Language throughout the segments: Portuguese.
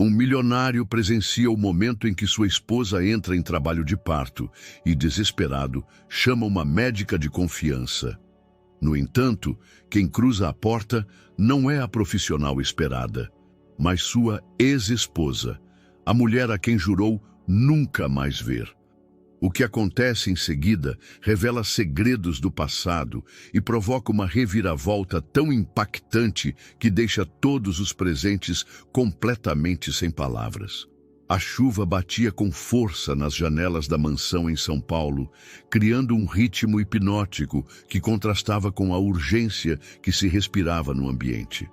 Um milionário presencia o momento em que sua esposa entra em trabalho de parto e, desesperado, chama uma médica de confiança. No entanto, quem cruza a porta não é a profissional esperada, mas sua ex-esposa, a mulher a quem jurou nunca mais ver. O que acontece em seguida revela segredos do passado e provoca uma reviravolta tão impactante que deixa todos os presentes completamente sem palavras. A chuva batia com força nas janelas da mansão em São Paulo, criando um ritmo hipnótico que contrastava com a urgência que se respirava no ambiente.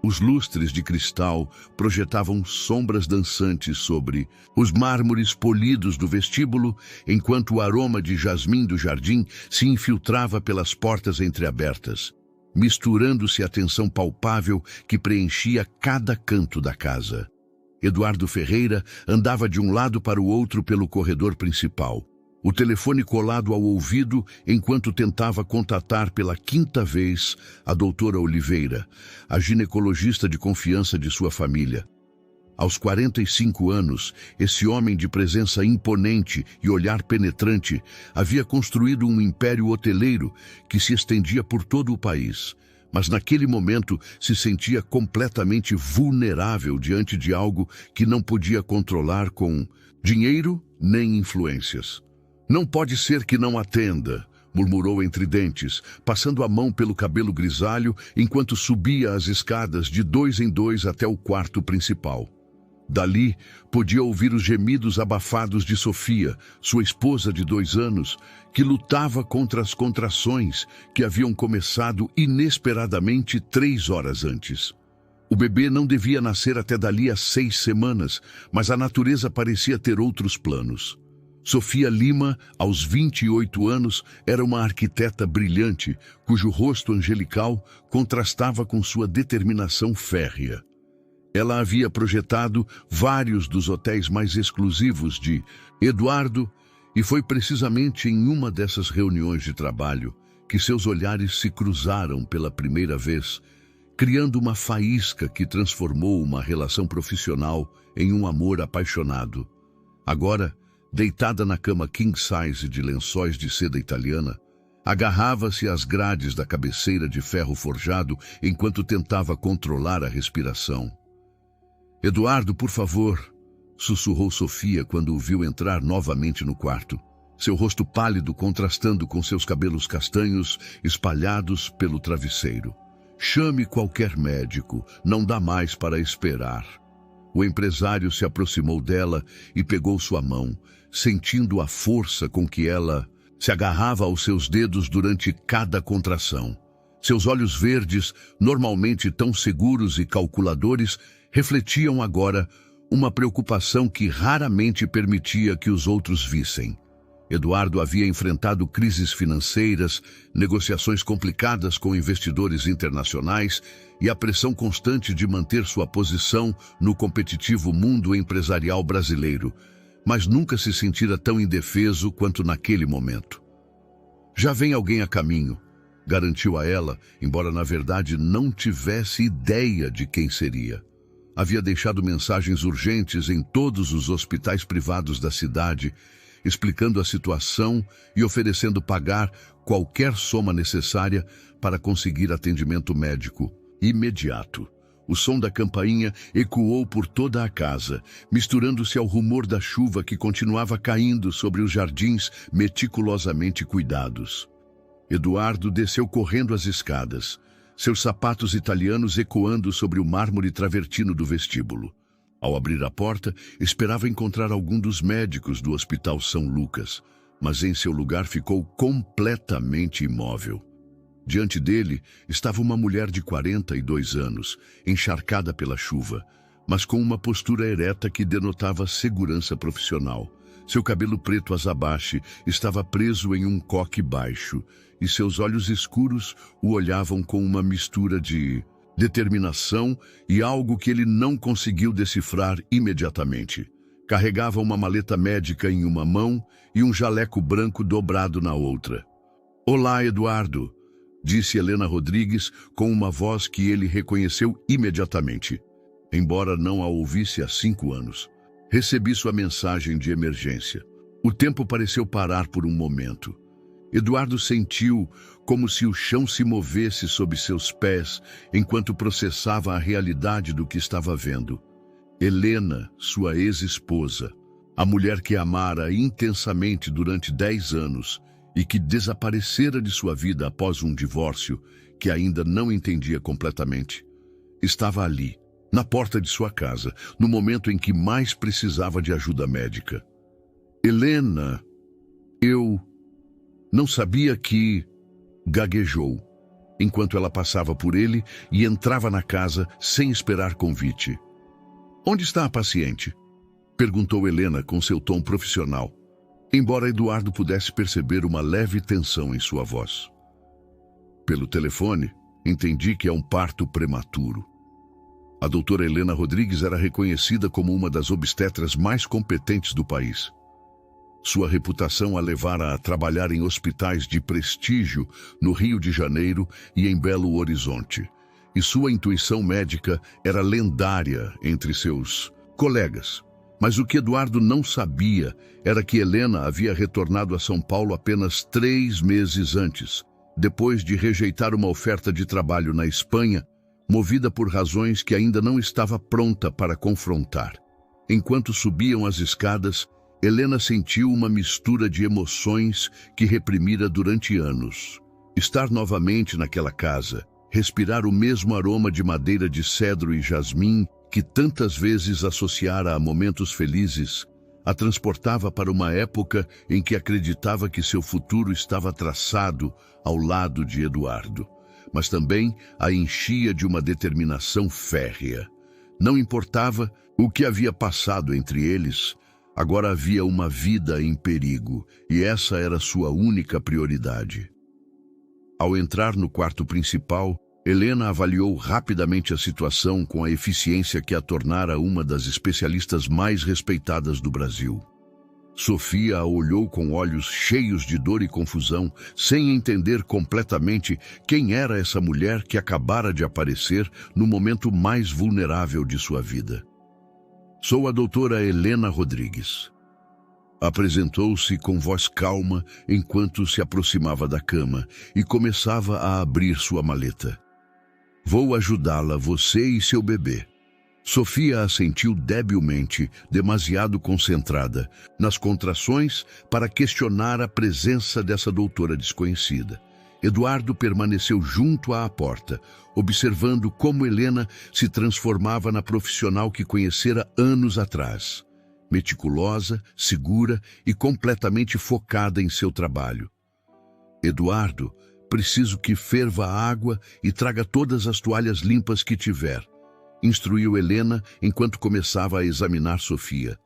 Os lustres de cristal projetavam sombras dançantes sobre os mármores polidos do vestíbulo, enquanto o aroma de jasmim do jardim se infiltrava pelas portas entreabertas, misturando-se à tensão palpável que preenchia cada canto da casa. Eduardo Ferreira andava de um lado para o outro pelo corredor principal, o telefone colado ao ouvido enquanto tentava contatar pela 5ª vez a doutora Oliveira, a ginecologista de confiança de sua família. Aos 45 anos, esse homem de presença imponente e olhar penetrante havia construído um império hoteleiro que se estendia por todo o país, mas naquele momento se sentia completamente vulnerável diante de algo que não podia controlar com dinheiro nem influências. "Não pode ser que não atenda", murmurou entre dentes, passando a mão pelo cabelo grisalho enquanto subia as escadas de 2 em 2 até o quarto principal. Dali, podia ouvir os gemidos abafados de Sofia, sua esposa de 2 anos, que lutava contra as contrações que haviam começado inesperadamente 3 horas antes. O bebê não devia nascer até dali a 6 semanas, mas a natureza parecia ter outros planos. Sofia Lima, aos 28 anos, era uma arquiteta brilhante, cujo rosto angelical contrastava com sua determinação férrea. Ela havia projetado vários dos hotéis mais exclusivos de Eduardo, e foi precisamente em uma dessas reuniões de trabalho que seus olhares se cruzaram pela primeira vez, criando uma faísca que transformou uma relação profissional em um amor apaixonado. Agora, deitada na cama king size de lençóis de seda italiana, agarrava-se às grades da cabeceira de ferro forjado enquanto tentava controlar a respiração. "Eduardo, por favor", sussurrou Sofia quando o viu entrar novamente no quarto, seu rosto pálido contrastando com seus cabelos castanhos espalhados pelo travesseiro. "Chame qualquer médico, não dá mais para esperar." O empresário se aproximou dela e pegou sua mão, sentindo a força com que ela se agarrava aos seus dedos durante cada contração. Seus olhos verdes, normalmente tão seguros e calculadores, refletiam agora uma preocupação que raramente permitia que os outros vissem. Eduardo havia enfrentado crises financeiras, negociações complicadas com investidores internacionais e a pressão constante de manter sua posição no competitivo mundo empresarial brasileiro, mas nunca se sentira tão indefeso quanto naquele momento. "Já vem alguém a caminho", garantiu a ela, embora na verdade não tivesse ideia de quem seria. Havia deixado mensagens urgentes em todos os hospitais privados da cidade, explicando a situação e oferecendo pagar qualquer soma necessária para conseguir atendimento médico imediato. O som da campainha ecoou por toda a casa, misturando-se ao rumor da chuva que continuava caindo sobre os jardins meticulosamente cuidados. Eduardo desceu correndo as escadas, seus sapatos italianos ecoando sobre o mármore travertino do vestíbulo. Ao abrir a porta, esperava encontrar algum dos médicos do Hospital São Lucas, mas em seu lugar ficou completamente imóvel. Diante dele estava uma mulher de 42 anos, encharcada pela chuva, mas com uma postura ereta que denotava segurança profissional. Seu cabelo preto azabache estava preso em um coque baixo, e seus olhos escuros o olhavam com uma mistura de determinação e algo que ele não conseguiu decifrar imediatamente. Carregava uma maleta médica em uma mão e um jaleco branco dobrado na outra. "Olá, Eduardo", disse Helena Rodrigues com uma voz que ele reconheceu imediatamente. embora não a ouvisse há 5 anos. Recebi sua mensagem de emergência. O tempo pareceu parar por um momento. Eduardo sentiu como se o chão se movesse sob seus pés enquanto processava a realidade do que estava vendo. Helena, sua ex-esposa, a mulher que amara intensamente durante 10 anos e que desaparecera de sua vida após um divórcio que ainda não entendia completamente, estava ali, na porta de sua casa, no momento em que mais precisava de ajuda médica. Helena, eu não sabia que... Gaguejou, enquanto ela passava por ele e entrava na casa sem esperar convite. Onde está a paciente? Perguntou Helena com seu tom profissional, embora Eduardo pudesse perceber uma leve tensão em sua voz. Pelo telefone, entendi que é um parto prematuro. A doutora Helena Rodrigues era reconhecida como uma das obstetras mais competentes do país. Sua reputação a levara a trabalhar em hospitais de prestígio no Rio de Janeiro e em Belo Horizonte. E sua intuição médica era lendária entre seus colegas. Mas o que Eduardo não sabia era que Helena havia retornado a São Paulo apenas 3 meses antes, depois de rejeitar uma oferta de trabalho na Espanha, movida por razões que ainda não estava pronta para confrontar. Enquanto subiam as escadas, Helena sentiu uma mistura de emoções que reprimira durante anos. Estar novamente naquela casa, respirar o mesmo aroma de madeira de cedro e jasmim que tantas vezes associara a momentos felizes, a transportava para uma época em que acreditava que seu futuro estava traçado ao lado de Eduardo, mas também a enchia de uma determinação férrea. Não importava o que havia passado entre eles, agora havia uma vida em perigo, e essa era sua única prioridade. Ao entrar no quarto principal, Helena avaliou rapidamente a situação com a eficiência que a tornara uma das especialistas mais respeitadas do Brasil. Sofia a olhou com olhos cheios de dor e confusão, sem entender completamente quem era essa mulher que acabara de aparecer no momento mais vulnerável de sua vida. Sou a doutora Helena Rodrigues. Apresentou-se com voz calma enquanto se aproximava da cama e começava a abrir sua maleta. Vou ajudá-la, você e seu bebê. Sofia assentiu debilmente, demasiado concentrada, nas contrações para questionar a presença dessa doutora desconhecida. Eduardo permaneceu junto à porta, observando como Helena se transformava na profissional que conhecera anos atrás. Meticulosa, segura e completamente focada em seu trabalho. Eduardo, preciso que ferva a água e traga todas as toalhas limpas que tiver, instruiu Helena enquanto começava a examinar Sofia.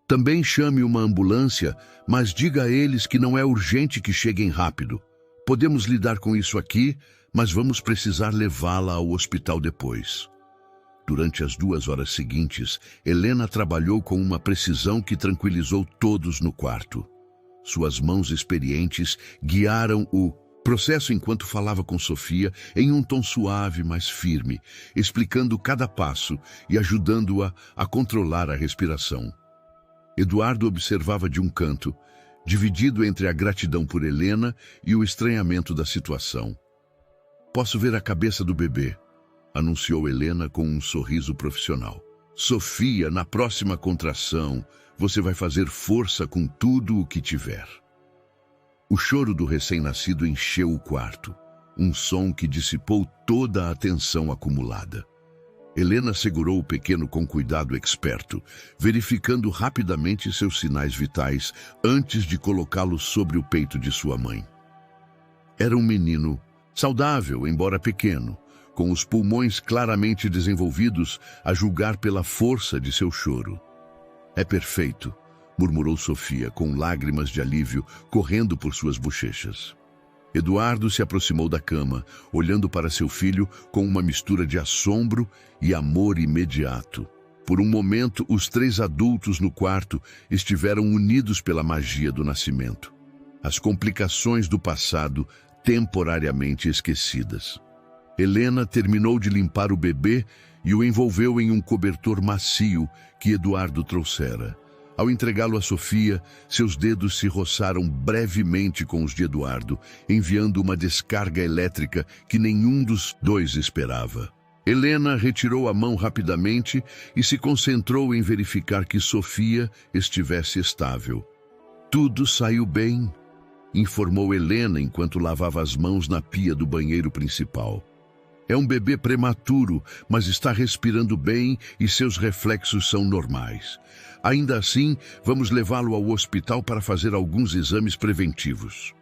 Também chame uma ambulância, mas diga a eles que não é urgente que cheguem rápido. Podemos lidar com isso aqui, mas vamos precisar levá-la ao hospital depois. Durante as 2 horas seguintes, Helena trabalhou com uma precisão que tranquilizou todos no quarto. Suas mãos experientes guiaram o processo enquanto falava com Sofia em um tom suave, mas firme, explicando cada passo e ajudando-a a controlar a respiração. Eduardo observava de um canto, dividido entre a gratidão por Helena e o estranhamento da situação. Posso ver a cabeça do bebê, anunciou Helena com um sorriso profissional. Sofia, na próxima contração, você vai fazer força com tudo o que tiver. O choro do recém-nascido encheu o quarto, um som que dissipou toda a tensão acumulada. Helena segurou o pequeno com cuidado experto, verificando rapidamente seus sinais vitais antes de colocá-lo sobre o peito de sua mãe. Era um menino saudável, embora pequeno, com os pulmões claramente desenvolvidos a julgar pela força de seu choro. É perfeito, murmurou Sofia, com lágrimas de alívio correndo por suas bochechas. Eduardo se aproximou da cama, olhando para seu filho com uma mistura de assombro e amor imediato. Por um momento, os 3 adultos no quarto estiveram unidos pela magia do nascimento. As complicações do passado temporariamente esquecidas. Helena terminou de limpar o bebê e o envolveu em um cobertor macio que Eduardo trouxera. Ao entregá-lo a Sofia, seus dedos se roçaram brevemente com os de Eduardo, enviando uma descarga elétrica que nenhum dos dois esperava. Helena retirou a mão rapidamente e se concentrou em verificar que Sofia estivesse estável. "Tudo saiu bem", informou Helena enquanto lavava as mãos na pia do banheiro principal. "É um bebê prematuro, mas está respirando bem e seus reflexos são normais. Ainda assim, vamos levá-lo ao hospital para fazer alguns exames preventivos."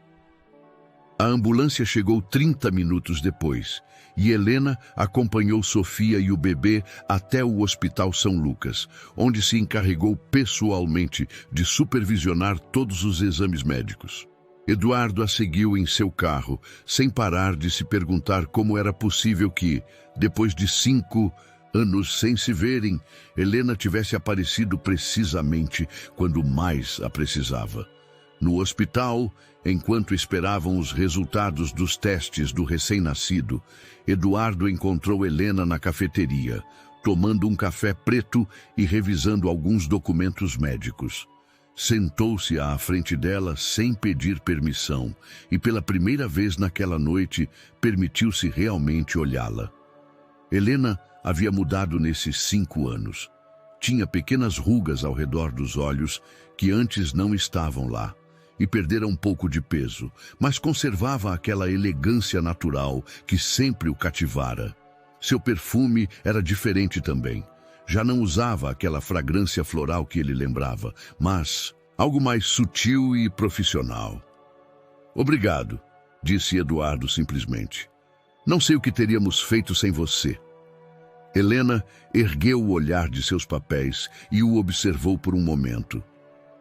A ambulância chegou 30 minutos depois e Helena acompanhou Sofia e o bebê até o Hospital São Lucas, onde se encarregou pessoalmente de supervisionar todos os exames médicos. Eduardo a seguiu em seu carro, sem parar de se perguntar como era possível que, depois de 5 anos sem se verem, Helena tivesse aparecido precisamente quando mais a precisava. No hospital, enquanto esperavam os resultados dos testes do recém-nascido, Eduardo encontrou Helena na cafeteria, tomando um café preto e revisando alguns documentos médicos. Sentou-se à frente dela sem pedir permissão e, pela primeira vez naquela noite, permitiu-se realmente olhá-la. Helena havia mudado nesses 5 anos. Tinha pequenas rugas ao redor dos olhos que antes não estavam lá e perdera um pouco de peso, mas conservava aquela elegância natural que sempre o cativara. Seu perfume era diferente também. Já não usava aquela fragrância floral que ele lembrava, mas algo mais sutil e profissional. "Obrigado", disse Eduardo simplesmente. "Não sei o que teríamos feito sem você." Helena ergueu o olhar de seus papéis e o observou por um momento.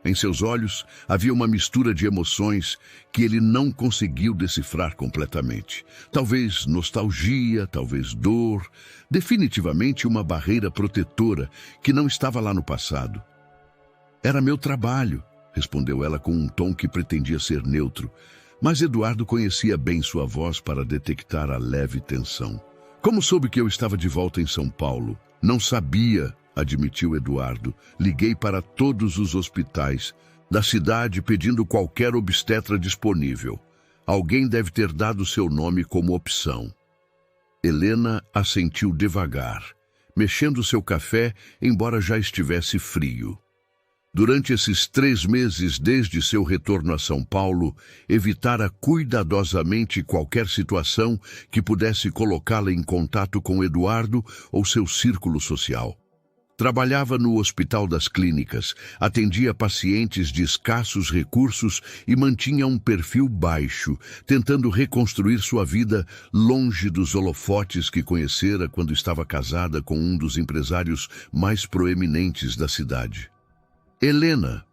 Em seus olhos havia uma mistura de emoções que ele não conseguiu decifrar completamente. Talvez nostalgia, talvez dor, definitivamente uma barreira protetora que não estava lá no passado. "Era meu trabalho", respondeu ela com um tom que pretendia ser neutro, mas Eduardo conhecia bem sua voz para detectar a leve tensão. "Como soube que eu estava de volta em São Paulo?" "Não sabia", admitiu Eduardo. "Liguei para todos os hospitais da cidade pedindo qualquer obstetra disponível. Alguém deve ter dado seu nome como opção." Helena assentiu devagar, mexendo seu café, embora já estivesse frio. Durante esses 3 meses desde seu retorno a São Paulo, evitara cuidadosamente qualquer situação que pudesse colocá-la em contato com Eduardo ou seu círculo social. Trabalhava no Hospital das Clínicas, atendia pacientes de escassos recursos e mantinha um perfil baixo, tentando reconstruir sua vida longe dos holofotes que conhecera quando estava casada com um dos empresários mais proeminentes da cidade. "Helena",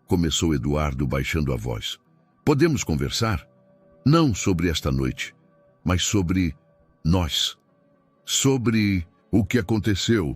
começou Eduardo baixando a voz, "podemos conversar? Não sobre esta noite, mas sobre nós. Sobre o que aconteceu."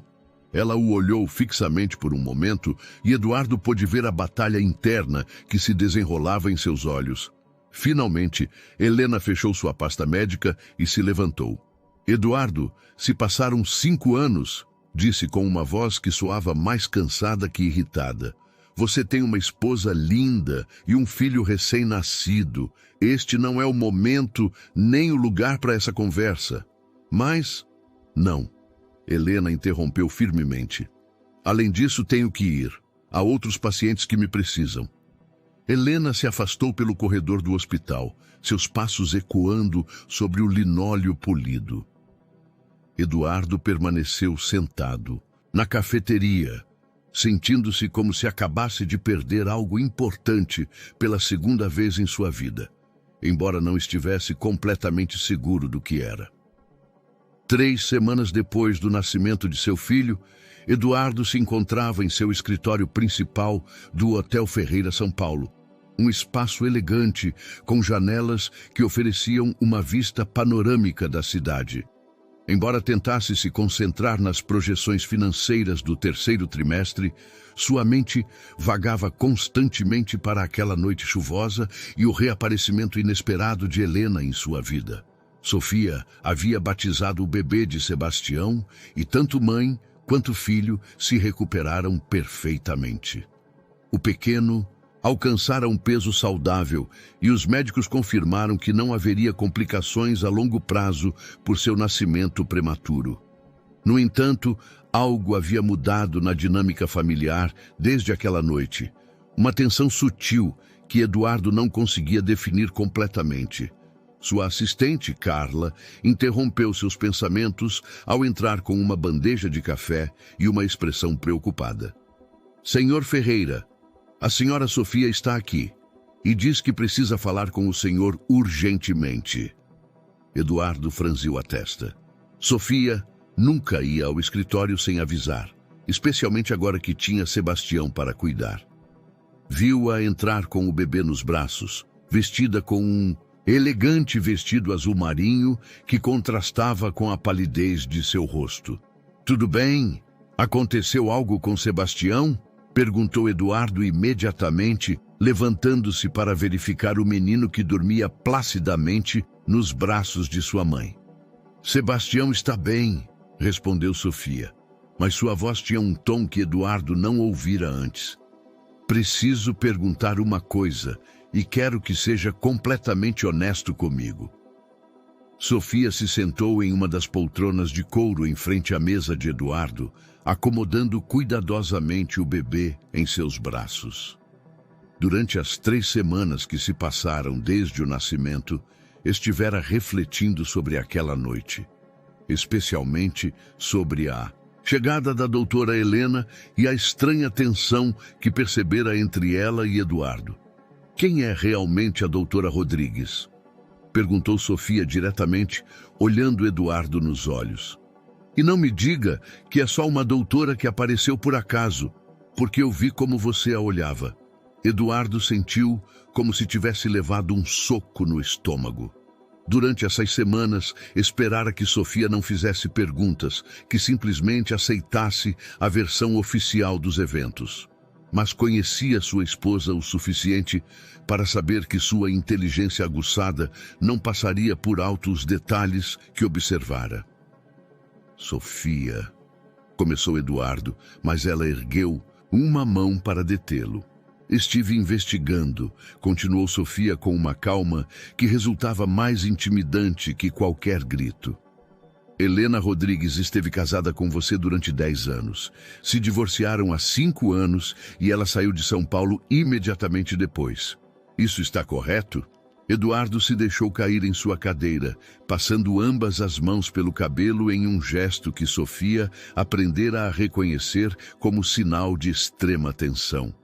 Ela o olhou fixamente por um momento e Eduardo pôde ver a batalha interna que se desenrolava em seus olhos. Finalmente, Helena fechou sua pasta médica e se levantou. "Eduardo, se passaram 5 anos", disse com uma voz que soava mais cansada que irritada. "Você tem uma esposa linda e um filho recém-nascido. Este não é o momento nem o lugar para essa conversa." "Mas, não." Helena interrompeu firmemente. "Além disso, tenho que ir. Há outros pacientes que me precisam." Helena se afastou pelo corredor do hospital, seus passos ecoando sobre o linóleo polido. Eduardo permaneceu sentado, na cafeteria, sentindo-se como se acabasse de perder algo importante pela segunda vez em sua vida, embora não estivesse completamente seguro do que era. 3 semanas depois do nascimento de seu filho, Eduardo se encontrava em seu escritório principal do Hotel Ferreira São Paulo, um espaço elegante com janelas que ofereciam uma vista panorâmica da cidade. Embora tentasse se concentrar nas projeções financeiras do 3º trimestre, sua mente vagava constantemente para aquela noite chuvosa e o reaparecimento inesperado de Helena em sua vida. Sofia havia batizado o bebê de Sebastião e tanto mãe quanto filho se recuperaram perfeitamente. O pequeno alcançara um peso saudável e os médicos confirmaram que não haveria complicações a longo prazo por seu nascimento prematuro. No entanto, algo havia mudado na dinâmica familiar desde aquela noite. Uma tensão sutil que Eduardo não conseguia definir completamente. Sua assistente, Carla, interrompeu seus pensamentos ao entrar com uma bandeja de café e uma expressão preocupada. Senhor Ferreira, a senhora Sofia está aqui e diz que precisa falar com o senhor urgentemente. Eduardo franziu a testa. Sofia nunca ia ao escritório sem avisar, especialmente agora que tinha Sebastião para cuidar. Viu-a entrar com o bebê nos braços, vestida com um elegante vestido azul marinho que contrastava com a palidez de seu rosto. Tudo bem? Aconteceu algo com Sebastião? Perguntou Eduardo imediatamente, levantando-se para verificar o menino que dormia placidamente nos braços de sua mãe. Sebastião está bem, respondeu Sofia, mas sua voz tinha um tom que Eduardo não ouvira antes. Preciso perguntar uma coisa e quero que seja completamente honesto comigo. Sofia se sentou em uma das poltronas de couro em frente à mesa de Eduardo, acomodando cuidadosamente o bebê em seus braços. Durante as 3 semanas que se passaram desde o nascimento, estivera refletindo sobre aquela noite, especialmente sobre a chegada da doutora Helena e a estranha tensão que percebera entre ela e Eduardo. Quem é realmente a doutora Rodrigues? Perguntou Sofia diretamente, olhando Eduardo nos olhos. E não me diga que é só uma doutora que apareceu por acaso, porque eu vi como você a olhava. Eduardo sentiu como se tivesse levado um soco no estômago. Durante essas semanas, esperara que Sofia não fizesse perguntas, que simplesmente aceitasse a versão oficial dos eventos. Mas conhecia sua esposa o suficiente para saber que sua inteligência aguçada não passaria por alto os detalhes que observara. Sofia, começou Eduardo, mas ela ergueu uma mão para detê-lo. Estive investigando, continuou Sofia com uma calma que resultava mais intimidante que qualquer grito. Helena Rodrigues esteve casada com você durante 10 anos. Se divorciaram há 5 anos e ela saiu de São Paulo imediatamente depois. Isso está correto? Eduardo se deixou cair em sua cadeira, passando ambas as mãos pelo cabelo em um gesto que Sofia aprendera a reconhecer como sinal de extrema tensão.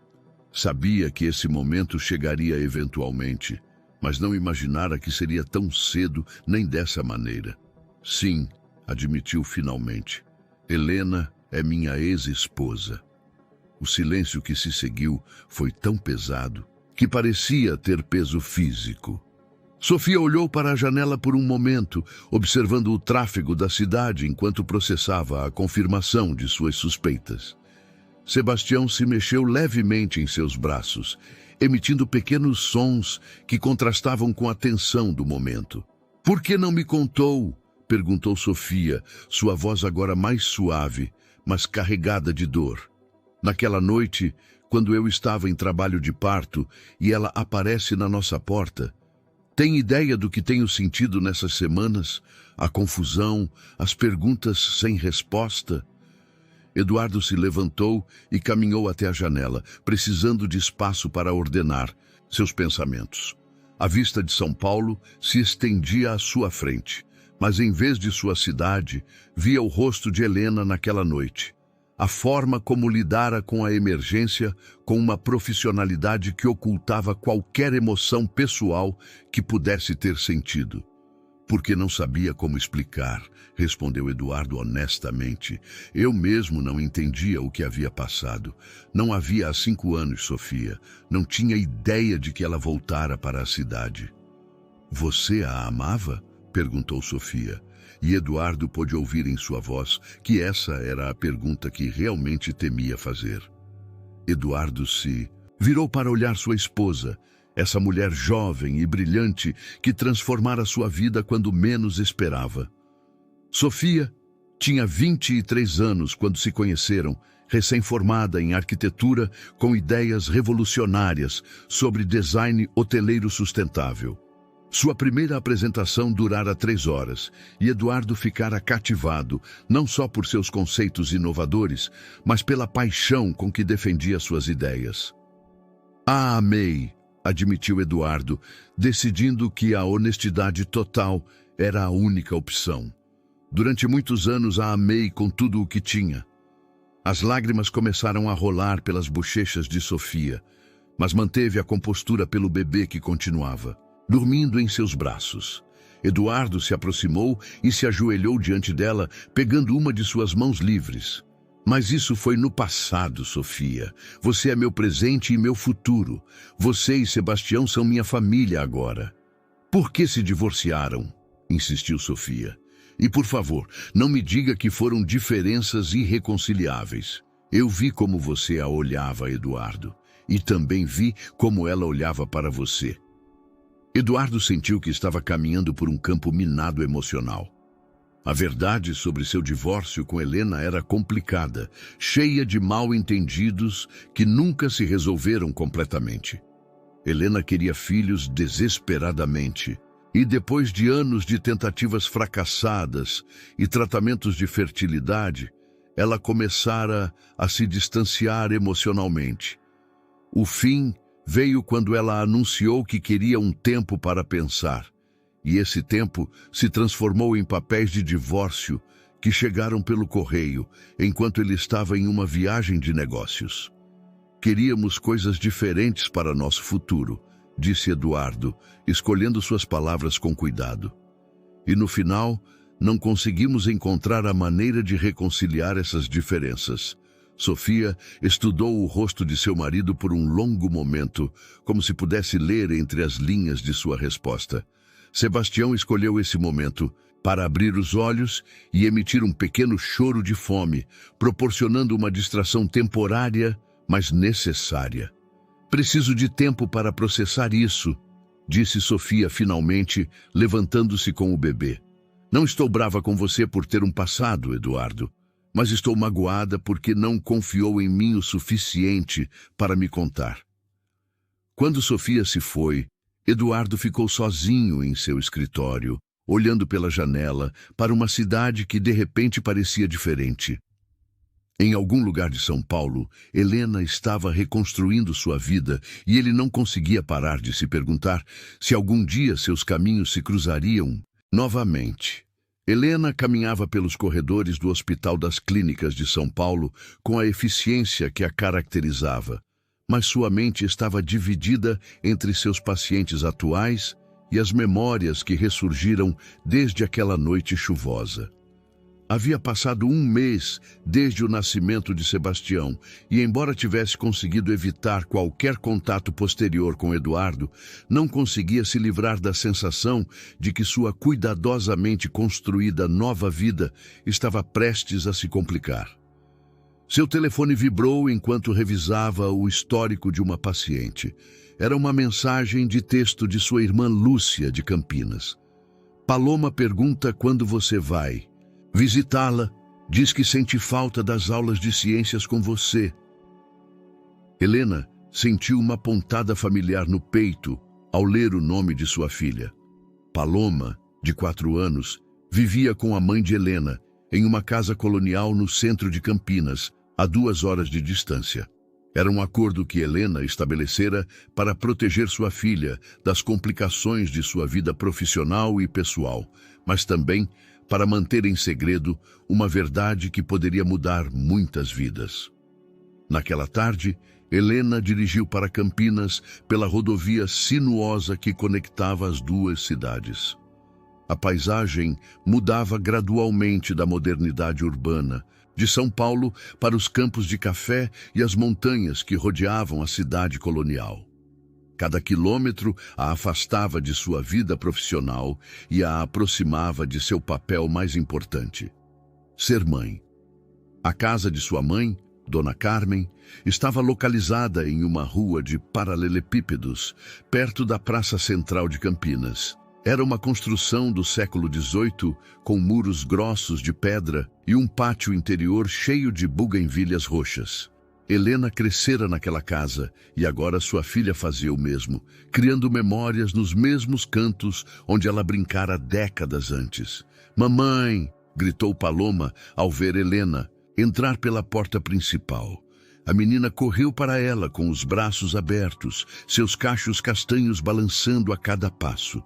Sabia que esse momento chegaria eventualmente, mas não imaginara que seria tão cedo nem dessa maneira. Sim, admitiu finalmente. Helena é minha ex-esposa. O silêncio que se seguiu foi tão pesado que parecia ter peso físico. Sofia olhou para a janela por um momento, observando o tráfego da cidade enquanto processava a confirmação de suas suspeitas. Sebastião se mexeu levemente em seus braços, emitindo pequenos sons que contrastavam com a tensão do momento. Por que não me contou? Perguntou Sofia, sua voz agora mais suave, mas carregada de dor. Naquela noite, quando eu estava em trabalho de parto e ela aparece na nossa porta. Tem ideia do que tenho sentido nessas semanas? A confusão, as perguntas sem resposta? Eduardo se levantou e caminhou até a janela, precisando de espaço para ordenar seus pensamentos. A vista de São Paulo se estendia à sua frente, mas em vez de sua cidade, via o rosto de Helena naquela noite. A forma como lidara com a emergência com uma profissionalidade que ocultava qualquer emoção pessoal que pudesse ter sentido. Porque não sabia como explicar, respondeu Eduardo honestamente. Eu mesmo não entendia o que havia passado. Não havia há 5 anos, Sofia. Não tinha ideia de que ela voltara para a cidade. Você a amava? Perguntou Sofia. E Eduardo pôde ouvir em sua voz que essa era a pergunta que realmente temia fazer. Eduardo se virou para olhar sua esposa, essa mulher jovem e brilhante que transformara sua vida quando menos esperava. Sofia tinha 23 anos quando se conheceram, recém-formada em arquitetura com ideias revolucionárias sobre design hoteleiro sustentável. Sua primeira apresentação durara 3 horas e Eduardo ficara cativado, não só por seus conceitos inovadores, mas pela paixão com que defendia suas ideias. "A amei", admitiu Eduardo, decidindo que a honestidade total era a única opção. "Durante muitos anos a amei com tudo o que tinha." As lágrimas começaram a rolar pelas bochechas de Sofia, mas manteve a compostura pelo bebê que continuava, dormindo em seus braços. Eduardo se aproximou e se ajoelhou diante dela, pegando uma de suas mãos livres. "Mas isso foi no passado, Sofia. Você é meu presente e meu futuro. Você e Sebastião são minha família agora." "Por que se divorciaram?" insistiu Sofia. "E por favor, não me diga que foram diferenças irreconciliáveis. Eu vi como você a olhava, Eduardo, e também vi como ela olhava para você." Eduardo sentiu que estava caminhando por um campo minado emocional. A verdade sobre seu divórcio com Helena era complicada, cheia de mal-entendidos que nunca se resolveram completamente. Helena queria filhos desesperadamente, e depois de anos de tentativas fracassadas e tratamentos de fertilidade, ela começara a se distanciar emocionalmente. O fim veio quando ela anunciou que queria um tempo para pensar, e esse tempo se transformou em papéis de divórcio que chegaram pelo correio enquanto ele estava em uma viagem de negócios. "Queríamos coisas diferentes para nosso futuro", disse Eduardo, escolhendo suas palavras com cuidado. "E no final, não conseguimos encontrar a maneira de reconciliar essas diferenças." Sofia estudou o rosto de seu marido por um longo momento, como se pudesse ler entre as linhas de sua resposta. Sebastião escolheu esse momento para abrir os olhos e emitir um pequeno choro de fome, proporcionando uma distração temporária, mas necessária. "Preciso de tempo para processar isso", disse Sofia finalmente, levantando-se com o bebê. "Não estou brava com você por ter um passado, Eduardo, mas estou magoada porque não confiou em mim o suficiente para me contar." Quando Sofia se foi, Eduardo ficou sozinho em seu escritório, olhando pela janela para uma cidade que de repente parecia diferente. Em algum lugar de São Paulo, Helena estava reconstruindo sua vida e ele não conseguia parar de se perguntar se algum dia seus caminhos se cruzariam novamente. Helena caminhava pelos corredores do Hospital das Clínicas de São Paulo com a eficiência que a caracterizava, mas sua mente estava dividida entre seus pacientes atuais e as memórias que ressurgiram desde aquela noite chuvosa. Havia passado 1 mês desde o nascimento de Sebastião, e embora tivesse conseguido evitar qualquer contato posterior com Eduardo, não conseguia se livrar da sensação de que sua cuidadosamente construída nova vida estava prestes a se complicar. Seu telefone vibrou enquanto revisava o histórico de uma paciente. Era uma mensagem de texto de sua irmã Lúcia, de Campinas. "Paloma pergunta quando você vai visitá-la. Diz que sente falta das aulas de ciências com você." Helena sentiu uma pontada familiar no peito ao ler o nome de sua filha. Paloma, de 4 anos, vivia com a mãe de Helena em uma casa colonial no centro de Campinas, a 2 horas de distância. Era um acordo que Helena estabelecera para proteger sua filha das complicações de sua vida profissional e pessoal, mas também para manter em segredo uma verdade que poderia mudar muitas vidas. Naquela tarde, Helena dirigiu para Campinas pela rodovia sinuosa que conectava as 2 cidades. A paisagem mudava gradualmente da modernidade urbana, de São Paulo para os campos de café e as montanhas que rodeavam a cidade colonial. Cada quilômetro a afastava de sua vida profissional e a aproximava de seu papel mais importante: ser mãe. A casa de sua mãe, Dona Carmen estava localizada em uma rua de paralelepípedos, perto da Praça Central de Campinas. Era uma construção do século XVIII, com muros grossos de pedra e um pátio interior cheio de buganvílias roxas. Helena crescera naquela casa e agora sua filha fazia o mesmo, criando memórias nos mesmos cantos onde ela brincara décadas antes. "Mamãe!" gritou Paloma ao ver Helena entrar pela porta principal. A menina correu para ela com os braços abertos, seus cachos castanhos balançando a cada passo.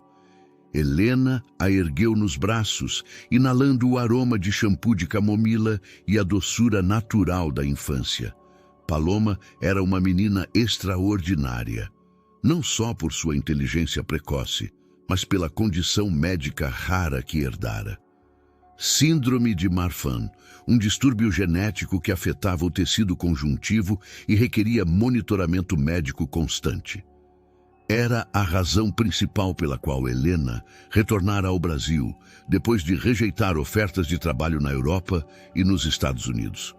Helena a ergueu nos braços, inalando o aroma de shampoo de camomila e a doçura natural da infância. Paloma era uma menina extraordinária, não só por sua inteligência precoce, mas pela condição médica rara que herdara. Síndrome de Marfan, um distúrbio genético que afetava o tecido conjuntivo e requeria monitoramento médico constante. Era a razão principal pela qual Helena retornara ao Brasil, depois de rejeitar ofertas de trabalho na Europa e nos Estados Unidos.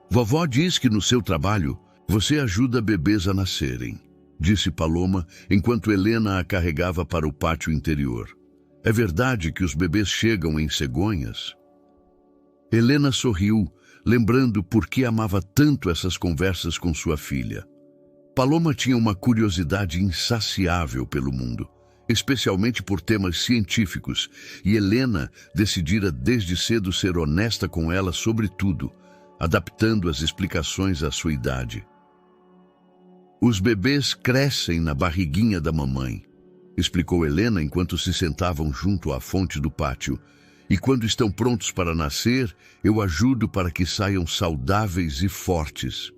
"Vovó diz que no seu trabalho você ajuda bebês a nascerem", disse Paloma enquanto Helena a carregava para o pátio interior. "É verdade que os bebês chegam em cegonhas?" Helena sorriu, lembrando por que amava tanto essas conversas com sua filha. Paloma tinha uma curiosidade insaciável pelo mundo, especialmente por temas científicos, e Helena decidira desde cedo ser honesta com ela sobre tudo, adaptando as explicações à sua idade. "Os bebês crescem na barriguinha da mamãe", explicou Helena enquanto se sentavam junto à fonte do pátio. "E quando estão prontos para nascer, eu ajudo para que saiam saudáveis e fortes."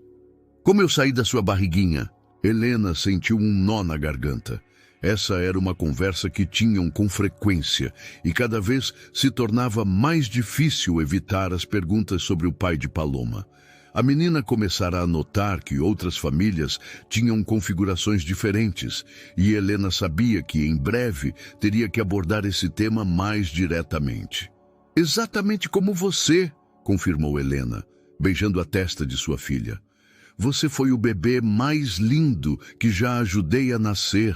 "Como eu saí da sua barriguinha?" Helena sentiu um nó na garganta. Essa era uma conversa que tinham com frequência e cada vez se tornava mais difícil evitar as perguntas sobre o pai de Paloma. A menina começara a notar que outras famílias tinham configurações diferentes e Helena sabia que em breve teria que abordar esse tema mais diretamente. "Exatamente como você", confirmou Helena, beijando a testa de sua filha. "Você foi o bebê mais lindo que já ajudei a nascer."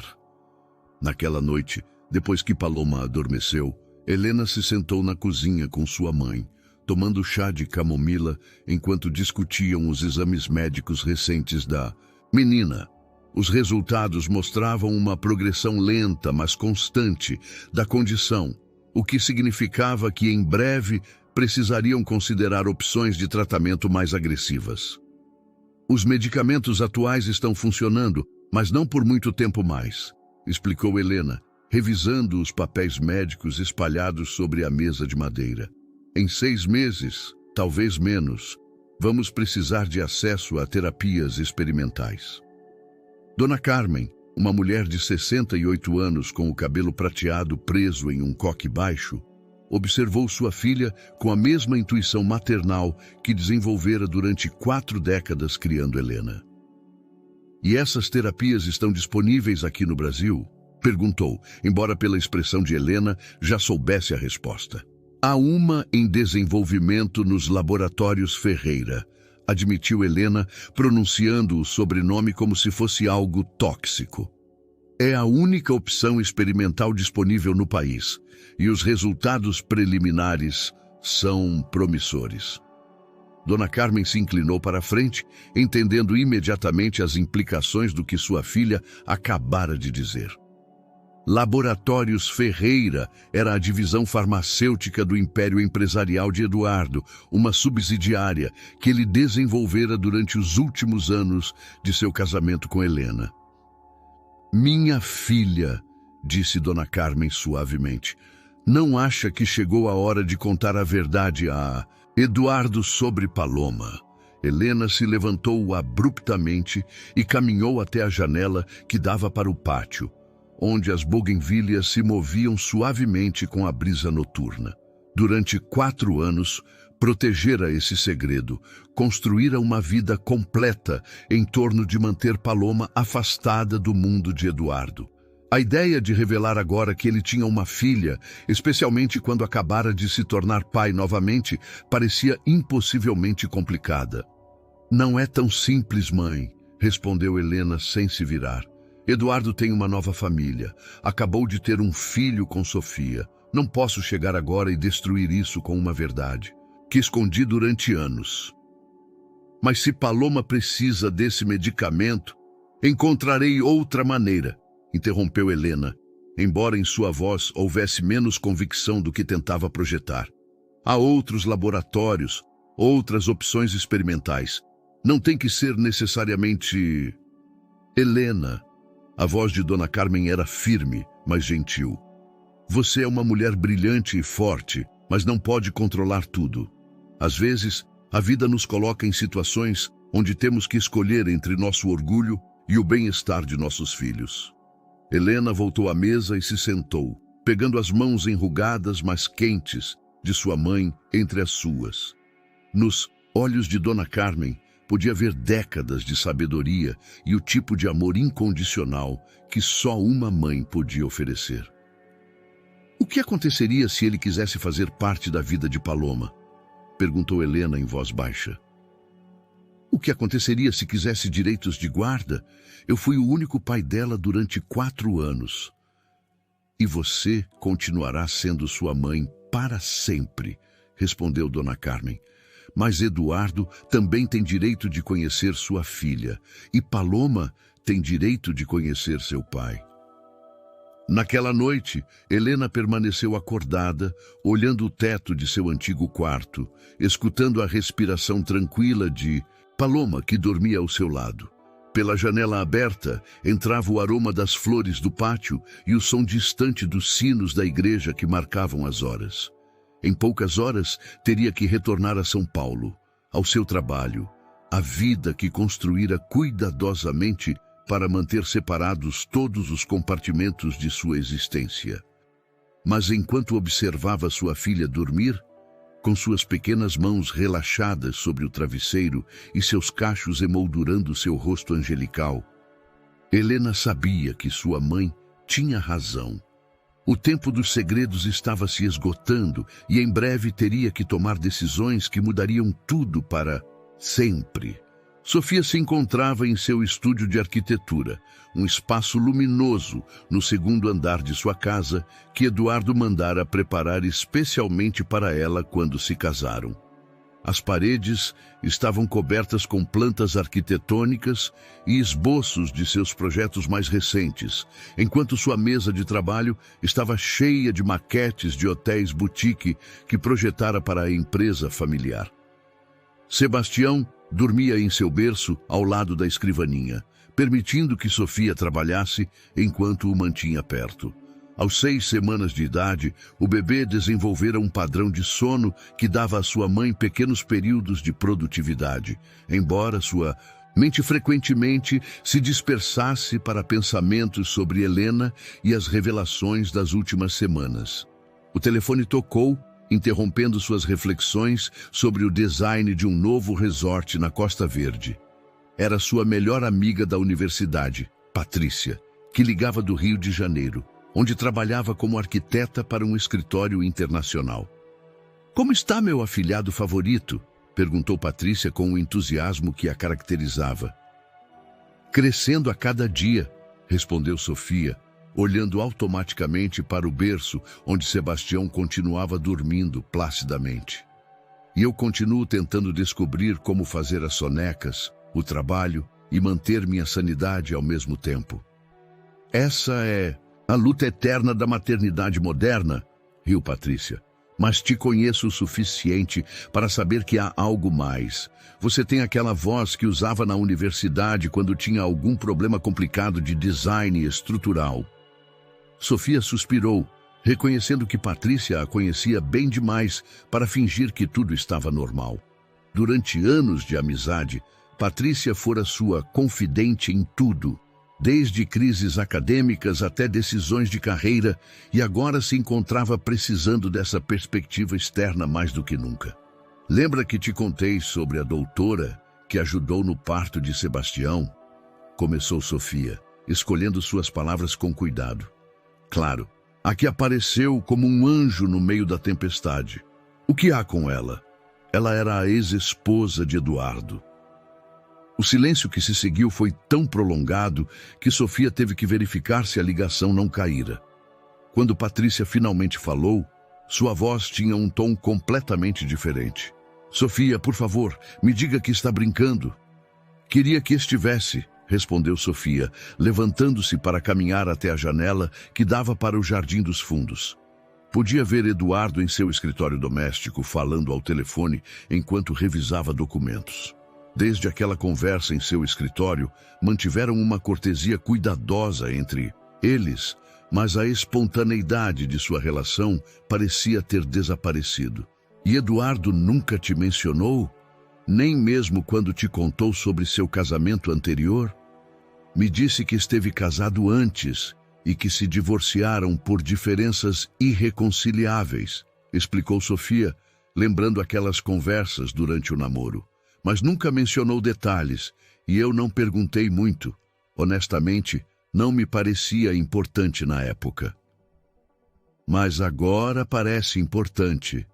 Naquela noite, depois que Paloma adormeceu, Helena se sentou na cozinha com sua mãe, tomando chá de camomila enquanto discutiam os exames médicos recentes da menina. Os resultados mostravam uma progressão lenta, mas constante, da condição, o que significava que em breve precisariam considerar opções de tratamento mais agressivas. "Os medicamentos atuais estão funcionando, mas não por muito tempo mais", explicou Helena, revisando os papéis médicos espalhados sobre a mesa de madeira. "Em 6 meses, talvez menos, vamos precisar de acesso a terapias experimentais." Dona Carmen, uma mulher de 68 anos com o cabelo prateado preso em um coque baixo, observou sua filha com a mesma intuição maternal que desenvolvera durante 4 décadas criando Helena. "E essas terapias estão disponíveis aqui no Brasil?" perguntou, embora pela expressão de Helena já soubesse a resposta. "Há uma em desenvolvimento nos laboratórios Ferreira", admitiu Helena, pronunciando o sobrenome como se fosse algo tóxico. "É a única opção experimental disponível no país, e os resultados preliminares são promissores." Dona Carmen se inclinou para a frente, entendendo imediatamente as implicações do que sua filha acabara de dizer. Laboratórios Ferreira era a divisão farmacêutica do Império Empresarial de Eduardo, uma subsidiária que ele desenvolvera durante os últimos anos de seu casamento com Helena. "Minha filha", disse Dona Carmen suavemente, "não acha que chegou a hora de contar a verdade a Eduardo sobre Paloma?" Helena se levantou abruptamente e caminhou até a janela que dava para o pátio, onde as buganvílias se moviam suavemente com a brisa noturna. Durante 4 anos, protegera esse segredo, construíra uma vida completa em torno de manter Paloma afastada do mundo de Eduardo. A ideia de revelar agora que ele tinha uma filha, especialmente quando acabara de se tornar pai novamente, parecia impossivelmente complicada. Não é tão simples, mãe, respondeu Helena sem se virar. Eduardo tem uma nova família. Acabou de ter um filho com Sofia. Não posso chegar agora e destruir isso com uma verdade que escondi durante anos. Mas se Paloma precisa desse medicamento, encontrarei outra maneira, interrompeu Helena, embora em sua voz houvesse menos convicção do que tentava projetar. Há outros laboratórios, outras opções experimentais. Não tem que ser necessariamente... Helena, a voz de Dona Carmen era firme, mas gentil. Você é uma mulher brilhante e forte, mas não pode controlar tudo. Às vezes, a vida nos coloca em situações onde temos que escolher entre nosso orgulho e o bem-estar de nossos filhos. Helena voltou à mesa e se sentou, pegando as mãos enrugadas, mas quentes, de sua mãe entre as suas. Nos olhos de Dona Carmen, podia ver décadas de sabedoria e o tipo de amor incondicional que só uma mãe podia oferecer. O que aconteceria se ele quisesse fazer parte da vida de Paloma? Perguntou Helena em voz baixa. O que aconteceria se quisesse direitos de guarda? Eu fui o único pai dela durante 4 anos. E você continuará sendo sua mãe para sempre, respondeu Dona Carmen. Mas Eduardo também tem direito de conhecer sua filha, e Paloma tem direito de conhecer seu pai. Naquela noite, Helena permaneceu acordada, olhando o teto de seu antigo quarto, escutando a respiração tranquila de Paloma, que dormia ao seu lado. Pela janela aberta, entrava o aroma das flores do pátio e o som distante dos sinos da igreja que marcavam as horas. Em poucas horas, teria que retornar a São Paulo, ao seu trabalho, a vida que construíra cuidadosamente para manter separados todos os compartimentos de sua existência. Mas enquanto observava sua filha dormir, com suas pequenas mãos relaxadas sobre o travesseiro e seus cachos emoldurando seu rosto angelical, Helena sabia que sua mãe tinha razão. O tempo dos segredos estava se esgotando e em breve teria que tomar decisões que mudariam tudo para sempre. Sofia se encontrava em seu estúdio de arquitetura, um espaço luminoso no 2º andar de sua casa que Eduardo mandara preparar especialmente para ela quando se casaram. As paredes estavam cobertas com plantas arquitetônicas e esboços de seus projetos mais recentes, enquanto sua mesa de trabalho estava cheia de maquetes de hotéis boutique que projetara para a empresa familiar. Sebastião dormia em seu berço ao lado da escrivaninha, permitindo que Sofia trabalhasse enquanto o mantinha perto. Aos 6 semanas de idade, o bebê desenvolvera um padrão de sono que dava à sua mãe pequenos períodos de produtividade, embora sua mente frequentemente se dispersasse para pensamentos sobre Helena e as revelações das últimas semanas. O telefone tocou, interrompendo suas reflexões sobre o design de um novo resort na Costa Verde. Era sua melhor amiga da universidade, Patrícia, que ligava do Rio de Janeiro, onde trabalhava como arquiteta para um escritório internacional. "Como está meu afilhado favorito?" perguntou Patrícia com o entusiasmo que a caracterizava. "Crescendo a cada dia", respondeu Sofia, olhando automaticamente para o berço onde Sebastião continuava dormindo placidamente. "E eu continuo tentando descobrir como fazer as sonecas, o trabalho e manter minha sanidade ao mesmo tempo. Essa é a luta eterna da maternidade moderna", riu Patrícia. "Mas te conheço o suficiente para saber que há algo mais. Você tem aquela voz que usava na universidade quando tinha algum problema complicado de design estrutural." Sofia suspirou, reconhecendo que Patrícia a conhecia bem demais para fingir que tudo estava normal. Durante anos de amizade, Patrícia fora sua confidente em tudo, desde crises acadêmicas até decisões de carreira, e agora se encontrava precisando dessa perspectiva externa mais do que nunca. "Lembra que te contei sobre a doutora que ajudou no parto de Sebastião?" começou Sofia, escolhendo suas palavras com cuidado. "Claro, a que apareceu como um anjo no meio da tempestade. O que há com ela?" "Ela era a ex-esposa de Eduardo." O silêncio que se seguiu foi tão prolongado que Sofia teve que verificar se a ligação não caíra. Quando Patrícia finalmente falou, sua voz tinha um tom completamente diferente. Sofia, por favor, me diga que está brincando. Queria que estivesse, respondeu Sofia, levantando-se para caminhar até a janela que dava para o jardim dos fundos. Podia ver Eduardo em seu escritório doméstico falando ao telefone enquanto revisava documentos. Desde aquela conversa em seu escritório, mantiveram uma cortesia cuidadosa entre eles, mas a espontaneidade de sua relação parecia ter desaparecido. E Eduardo nunca te mencionou? Nem mesmo quando te contou sobre seu casamento anterior? Me disse que esteve casado antes e que se divorciaram por diferenças irreconciliáveis, explicou Sofia, lembrando aquelas conversas durante o namoro. Mas nunca mencionou detalhes, e eu não perguntei muito. Honestamente, não me parecia importante na época. Mas agora parece importante.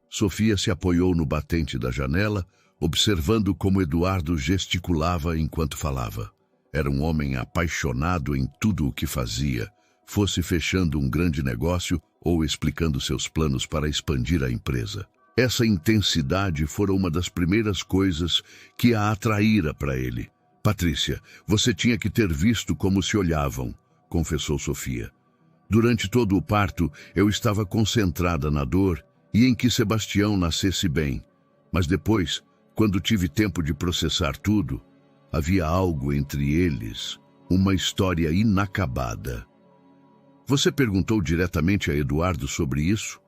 Sofia se apoiou no batente da janela, observando como Eduardo gesticulava enquanto falava. Era um homem apaixonado em tudo o que fazia, fosse fechando um grande negócio ou explicando seus planos para expandir a empresa. Essa intensidade fora uma das primeiras coisas que a atraíra para ele. Patrícia, você tinha que ter visto como se olhavam, confessou Sofia. Durante todo o parto, eu estava concentrada na dor e em que Sebastião nascesse bem. Mas depois, quando tive tempo de processar tudo, havia algo entre eles, uma história inacabada. Você perguntou diretamente a Eduardo sobre isso?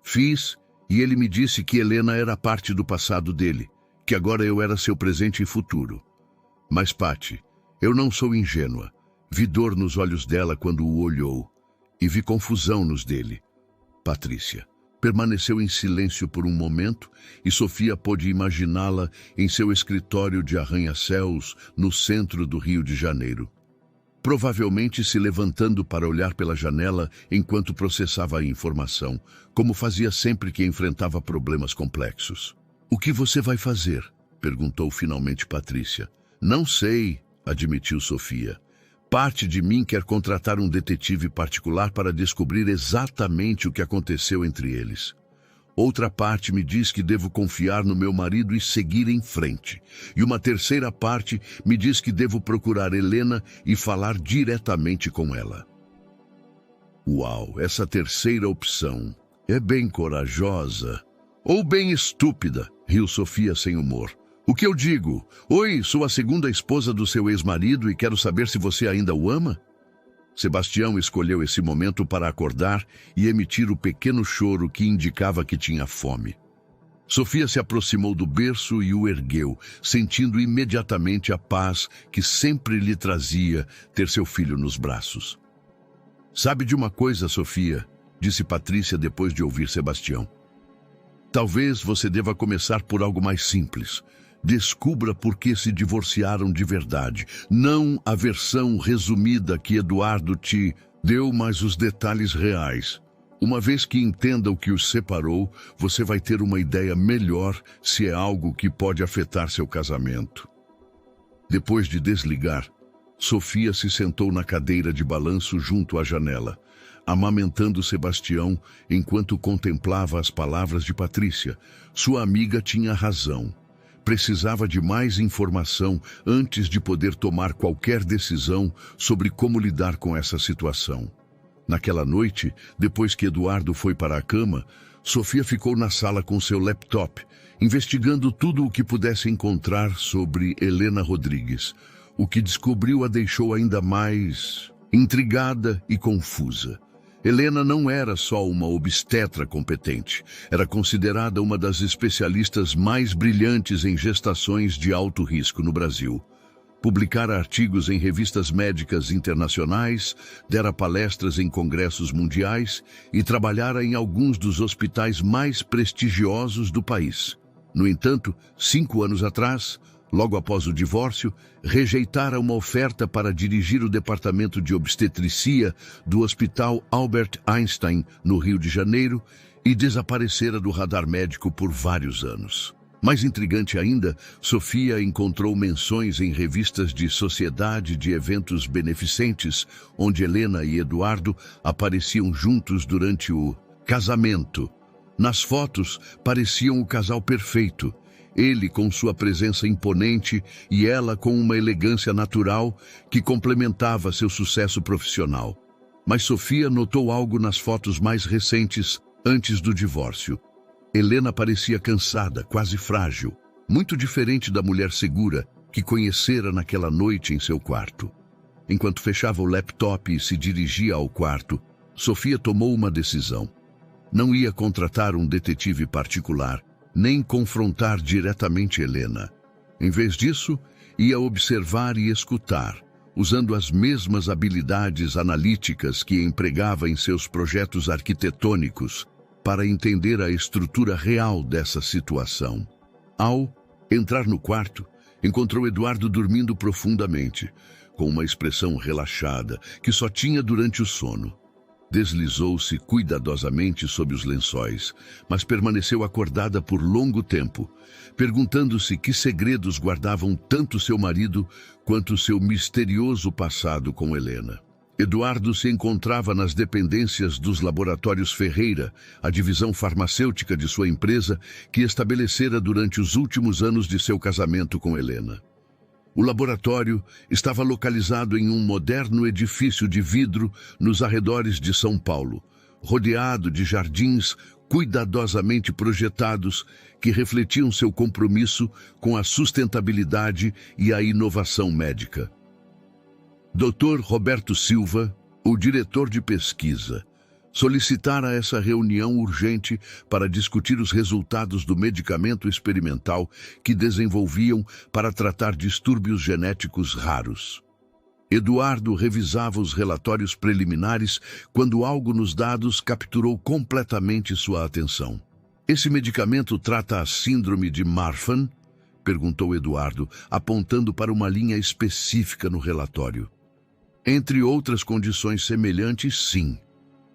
Fiz, e ele me disse que Helena era parte do passado dele, que agora eu era seu presente e futuro. Mas, Pati, eu não sou ingênua. Vi dor nos olhos dela quando o olhou, e vi confusão nos dele. Patrícia permaneceu em silêncio por um momento e Sofia pôde imaginá-la em seu escritório de arranha-céus no centro do Rio de Janeiro. Provavelmente se levantando para olhar pela janela enquanto processava a informação, como fazia sempre que enfrentava problemas complexos. O que você vai fazer? Perguntou finalmente Patrícia. Não sei, admitiu Sofia. Parte de mim quer contratar um detetive particular para descobrir exatamente o que aconteceu entre eles. Outra parte me diz que devo confiar no meu marido e seguir em frente. E uma terceira parte me diz que devo procurar Helena e falar diretamente com ela. Uau, essa terceira opção é bem corajosa. Ou bem estúpida, riu Sofia sem humor. O que eu digo? Oi, sou a segunda esposa do seu ex-marido e quero saber se você ainda o ama? Sebastião escolheu esse momento para acordar e emitir o pequeno choro que indicava que tinha fome. Sofia se aproximou do berço e o ergueu, sentindo imediatamente a paz que sempre lhe trazia ter seu filho nos braços. Sabe de uma coisa, Sofia? Disse Patrícia depois de ouvir Sebastião. Talvez você deva começar por algo mais simples. Descubra por que se divorciaram de verdade. Não a versão resumida que Eduardo te deu, mas os detalhes reais. Uma vez que entenda o que os separou, você vai ter uma ideia melhor se é algo que pode afetar seu casamento. Depois de desligar, Sofia se sentou na cadeira de balanço junto à janela, amamentando Sebastião enquanto contemplava as palavras de Patrícia. Sua amiga tinha razão. Precisava de mais informação antes de poder tomar qualquer decisão sobre como lidar com essa situação. Naquela noite, depois que Eduardo foi para a cama, Sofia ficou na sala com seu laptop, investigando tudo o que pudesse encontrar sobre Helena Rodrigues. O que descobriu a deixou ainda mais intrigada e confusa. Helena não era só uma obstetra competente, era considerada uma das especialistas mais brilhantes em gestações de alto risco no Brasil. Publicara artigos em revistas médicas internacionais, dera palestras em congressos mundiais e trabalhara em alguns dos hospitais mais prestigiosos do país. No entanto, 5 anos atrás, logo após o divórcio, rejeitara uma oferta para dirigir o departamento de obstetricia do Hospital Albert Einstein, no Rio de Janeiro, e desaparecera do radar médico por vários anos. Mais intrigante ainda, Sofia encontrou menções em revistas de sociedade de eventos beneficentes, onde Helena e Eduardo apareciam juntos durante o casamento. Nas fotos, pareciam o casal perfeito. Ele com sua presença imponente e ela com uma elegância natural que complementava seu sucesso profissional. Mas Sofia notou algo nas fotos mais recentes, antes do divórcio. Helena parecia cansada, quase frágil, muito diferente da mulher segura que conhecera naquela noite em seu quarto. Enquanto fechava o laptop e se dirigia ao quarto, Sofia tomou uma decisão. Não ia contratar um detetive particular, nem confrontar diretamente Helena. Em vez disso, ia observar e escutar, usando as mesmas habilidades analíticas que empregava em seus projetos arquitetônicos, para entender a estrutura real dessa situação. Ao entrar no quarto, encontrou Eduardo dormindo profundamente, com uma expressão relaxada que só tinha durante o sono. Deslizou-se cuidadosamente sob os lençóis, mas permaneceu acordada por longo tempo, perguntando-se que segredos guardavam tanto seu marido quanto seu misterioso passado com Helena. Eduardo se encontrava nas dependências dos laboratórios Ferreira, a divisão farmacêutica de sua empresa, que estabelecera durante os últimos anos de seu casamento com Helena. O laboratório estava localizado em um moderno edifício de vidro nos arredores de São Paulo, rodeado de jardins cuidadosamente projetados que refletiam seu compromisso com a sustentabilidade e a inovação médica. Dr. Roberto Silva, o diretor de pesquisa, solicitara essa reunião urgente para discutir os resultados do medicamento experimental que desenvolviam para tratar distúrbios genéticos raros. Eduardo revisava os relatórios preliminares quando algo nos dados capturou completamente sua atenção. Esse medicamento trata a síndrome de Marfan? Perguntou Eduardo, apontando para uma linha específica no relatório. Entre outras condições semelhantes, sim,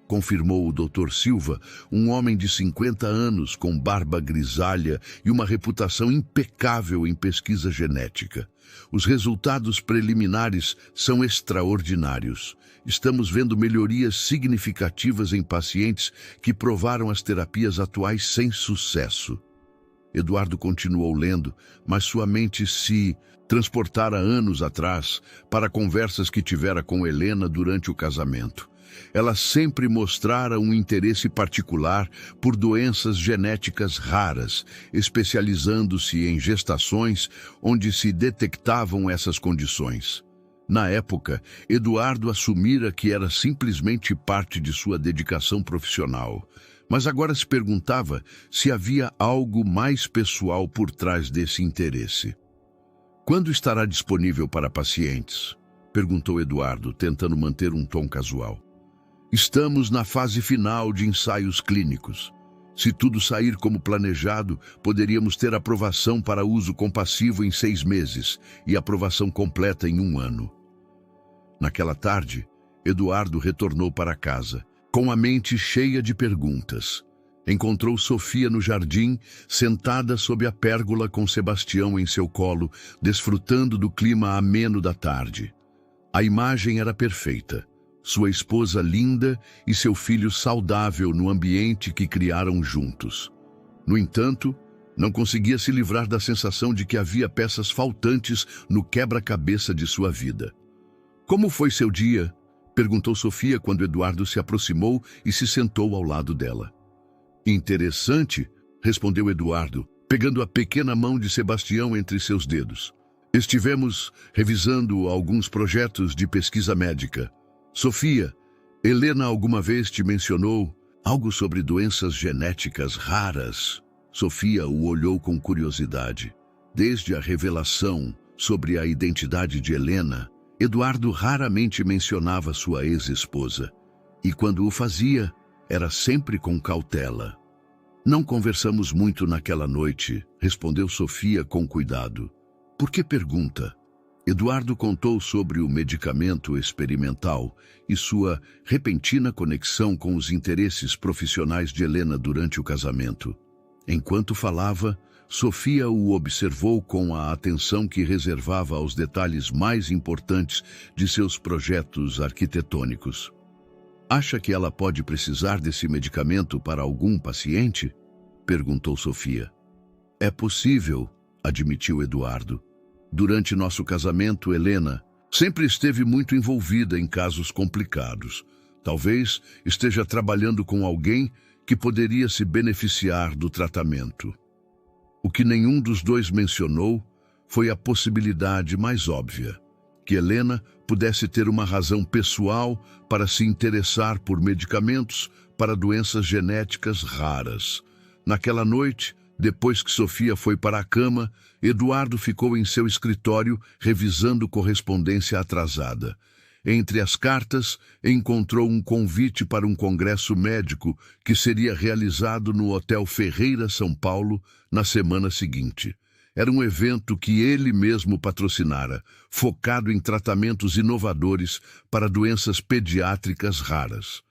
confirmou o Dr. Silva, um homem de 50 anos com barba grisalha e uma reputação impecável em pesquisa genética. Os resultados preliminares são extraordinários. Estamos vendo melhorias significativas em pacientes que provaram as terapias atuais sem sucesso. Eduardo continuou lendo, mas sua mente se transportara anos atrás para conversas que tivera com Helena durante o casamento. Ela sempre mostrara um interesse particular por doenças genéticas raras, especializando-se em gestações onde se detectavam essas condições. Na época, Eduardo assumira que era simplesmente parte de sua dedicação profissional, mas agora se perguntava se havia algo mais pessoal por trás desse interesse. Quando estará disponível para pacientes? Perguntou Eduardo, tentando manter um tom casual. Estamos na fase final de ensaios clínicos. Se tudo sair como planejado, poderíamos ter aprovação para uso compassivo em 6 meses e aprovação completa em 1 ano. Naquela tarde, Eduardo retornou para casa, com a mente cheia de perguntas. Encontrou Sofia no jardim, sentada sob a pérgola com Sebastião em seu colo, desfrutando do clima ameno da tarde. A imagem era perfeita. Sua esposa linda e seu filho saudável no ambiente que criaram juntos. No entanto, não conseguia se livrar da sensação de que havia peças faltantes no quebra-cabeça de sua vida. Como foi seu dia? Perguntou Sofia quando Eduardo se aproximou e se sentou ao lado dela. Interessante, respondeu Eduardo, pegando a pequena mão de Sebastião entre seus dedos. Estivemos revisando alguns projetos de pesquisa médica. Sofia, Helena alguma vez te mencionou algo sobre doenças genéticas raras? Sofia o olhou com curiosidade. Desde a revelação sobre a identidade de Helena, Eduardo raramente mencionava sua ex-esposa. E quando o fazia, era sempre com cautela. Não conversamos muito naquela noite, respondeu Sofia com cuidado. Por que pergunta? Eduardo contou sobre o medicamento experimental e sua repentina conexão com os interesses profissionais de Helena durante o casamento. Enquanto falava, Sofia o observou com a atenção que reservava aos detalhes mais importantes de seus projetos arquitetônicos. Acha que ela pode precisar desse medicamento para algum paciente? Perguntou Sofia. É possível, admitiu Eduardo. Durante nosso casamento, Helena sempre esteve muito envolvida em casos complicados. Talvez esteja trabalhando com alguém que poderia se beneficiar do tratamento. O que nenhum dos dois mencionou foi a possibilidade mais óbvia, que Helena pudesse ter uma razão pessoal para se interessar por medicamentos para doenças genéticas raras. Naquela noite, depois que Sofia foi para a cama, Eduardo ficou em seu escritório revisando correspondência atrasada. Entre as cartas, encontrou um convite para um congresso médico que seria realizado no Hotel Ferreira, São Paulo, na semana seguinte. Era um evento que ele mesmo patrocinara, focado em tratamentos inovadores para doenças pediátricas raras.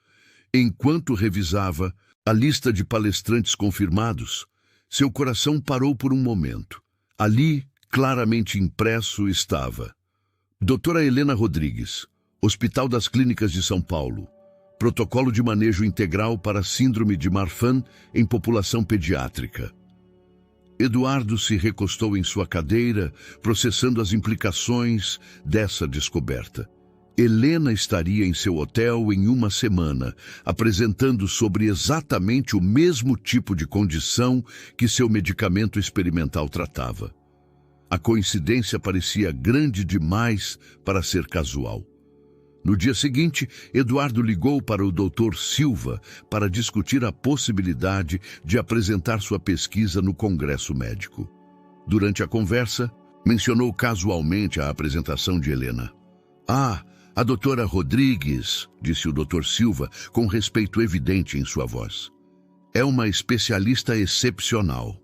Enquanto revisava a lista de palestrantes confirmados, seu coração parou por um momento. Ali, claramente impresso, estava: Doutora Helena Rodrigues, Hospital das Clínicas de São Paulo. Protocolo de manejo integral para síndrome de Marfan em população pediátrica. Eduardo se recostou em sua cadeira, processando as implicações dessa descoberta. Helena estaria em seu hotel em uma semana, apresentando sobre exatamente o mesmo tipo de condição que seu medicamento experimental tratava. A coincidência parecia grande demais para ser casual. No dia seguinte, Eduardo ligou para o Dr. Silva para discutir a possibilidade de apresentar sua pesquisa no Congresso Médico. Durante a conversa, mencionou casualmente a apresentação de Helena. Ah, a doutora Rodrigues, disse o Dr. Silva, com respeito evidente em sua voz. É uma especialista excepcional.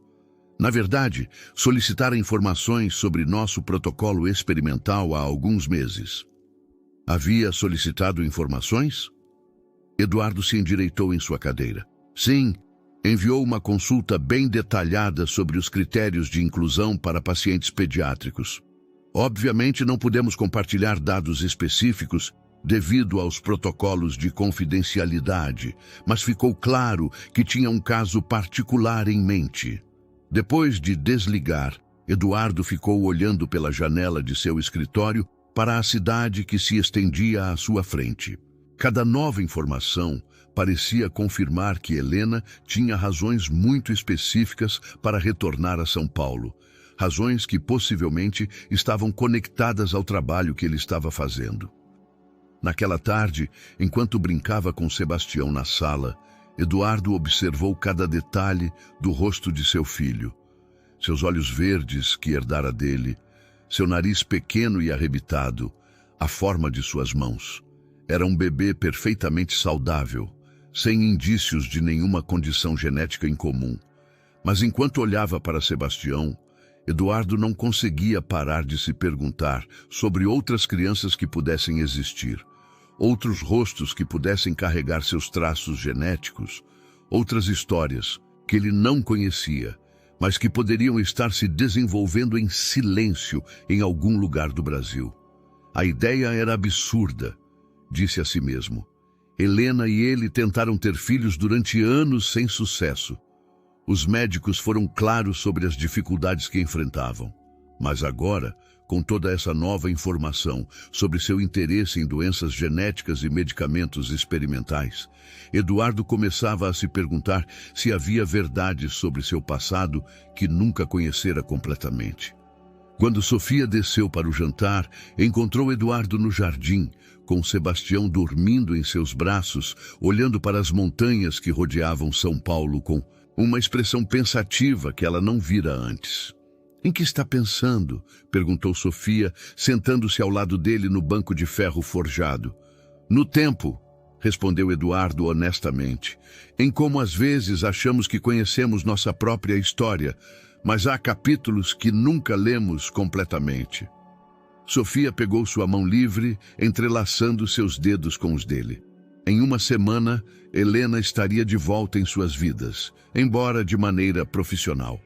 Na verdade, solicitara informações sobre nosso protocolo experimental há alguns meses. Havia solicitado informações? Eduardo se endireitou em sua cadeira. Sim, enviou uma consulta bem detalhada sobre os critérios de inclusão para pacientes pediátricos. Obviamente não podemos compartilhar dados específicos devido aos protocolos de confidencialidade, mas ficou claro que tinha um caso particular em mente. Depois de desligar, Eduardo ficou olhando pela janela de seu escritório para a cidade que se estendia à sua frente. Cada nova informação parecia confirmar que Helena tinha razões muito específicas para retornar a São Paulo, razões que possivelmente estavam conectadas ao trabalho que ele estava fazendo. Naquela tarde, enquanto brincava com Sebastião na sala, Eduardo observou cada detalhe do rosto de seu filho. Seus olhos verdes que herdara dele, seu nariz pequeno e arrebitado, a forma de suas mãos. Era um bebê perfeitamente saudável, sem indícios de nenhuma condição genética incomum. Mas enquanto olhava para Sebastião, Eduardo não conseguia parar de se perguntar sobre outras crianças que pudessem existir, outros rostos que pudessem carregar seus traços genéticos, outras histórias que ele não conhecia, mas que poderiam estar se desenvolvendo em silêncio em algum lugar do Brasil. A ideia era absurda, disse a si mesmo. Helena e ele tentaram ter filhos durante anos sem sucesso. Os médicos foram claros sobre as dificuldades que enfrentavam. Mas agora, com toda essa nova informação sobre seu interesse em doenças genéticas e medicamentos experimentais, Eduardo começava a se perguntar se havia verdades sobre seu passado que nunca conhecera completamente. Quando Sofia desceu para o jantar, encontrou Eduardo no jardim, com Sebastião dormindo em seus braços, olhando para as montanhas que rodeavam São Paulo com uma expressão pensativa que ela não vira antes. Em que está pensando? Perguntou Sofia, sentando-se ao lado dele no banco de ferro forjado. No tempo, respondeu Eduardo honestamente, em como às vezes achamos que conhecemos nossa própria história, mas há capítulos que nunca lemos completamente. Sofia pegou sua mão livre, entrelaçando seus dedos com os dele. Em uma semana, Helena estaria de volta em suas vidas, embora de maneira profissional.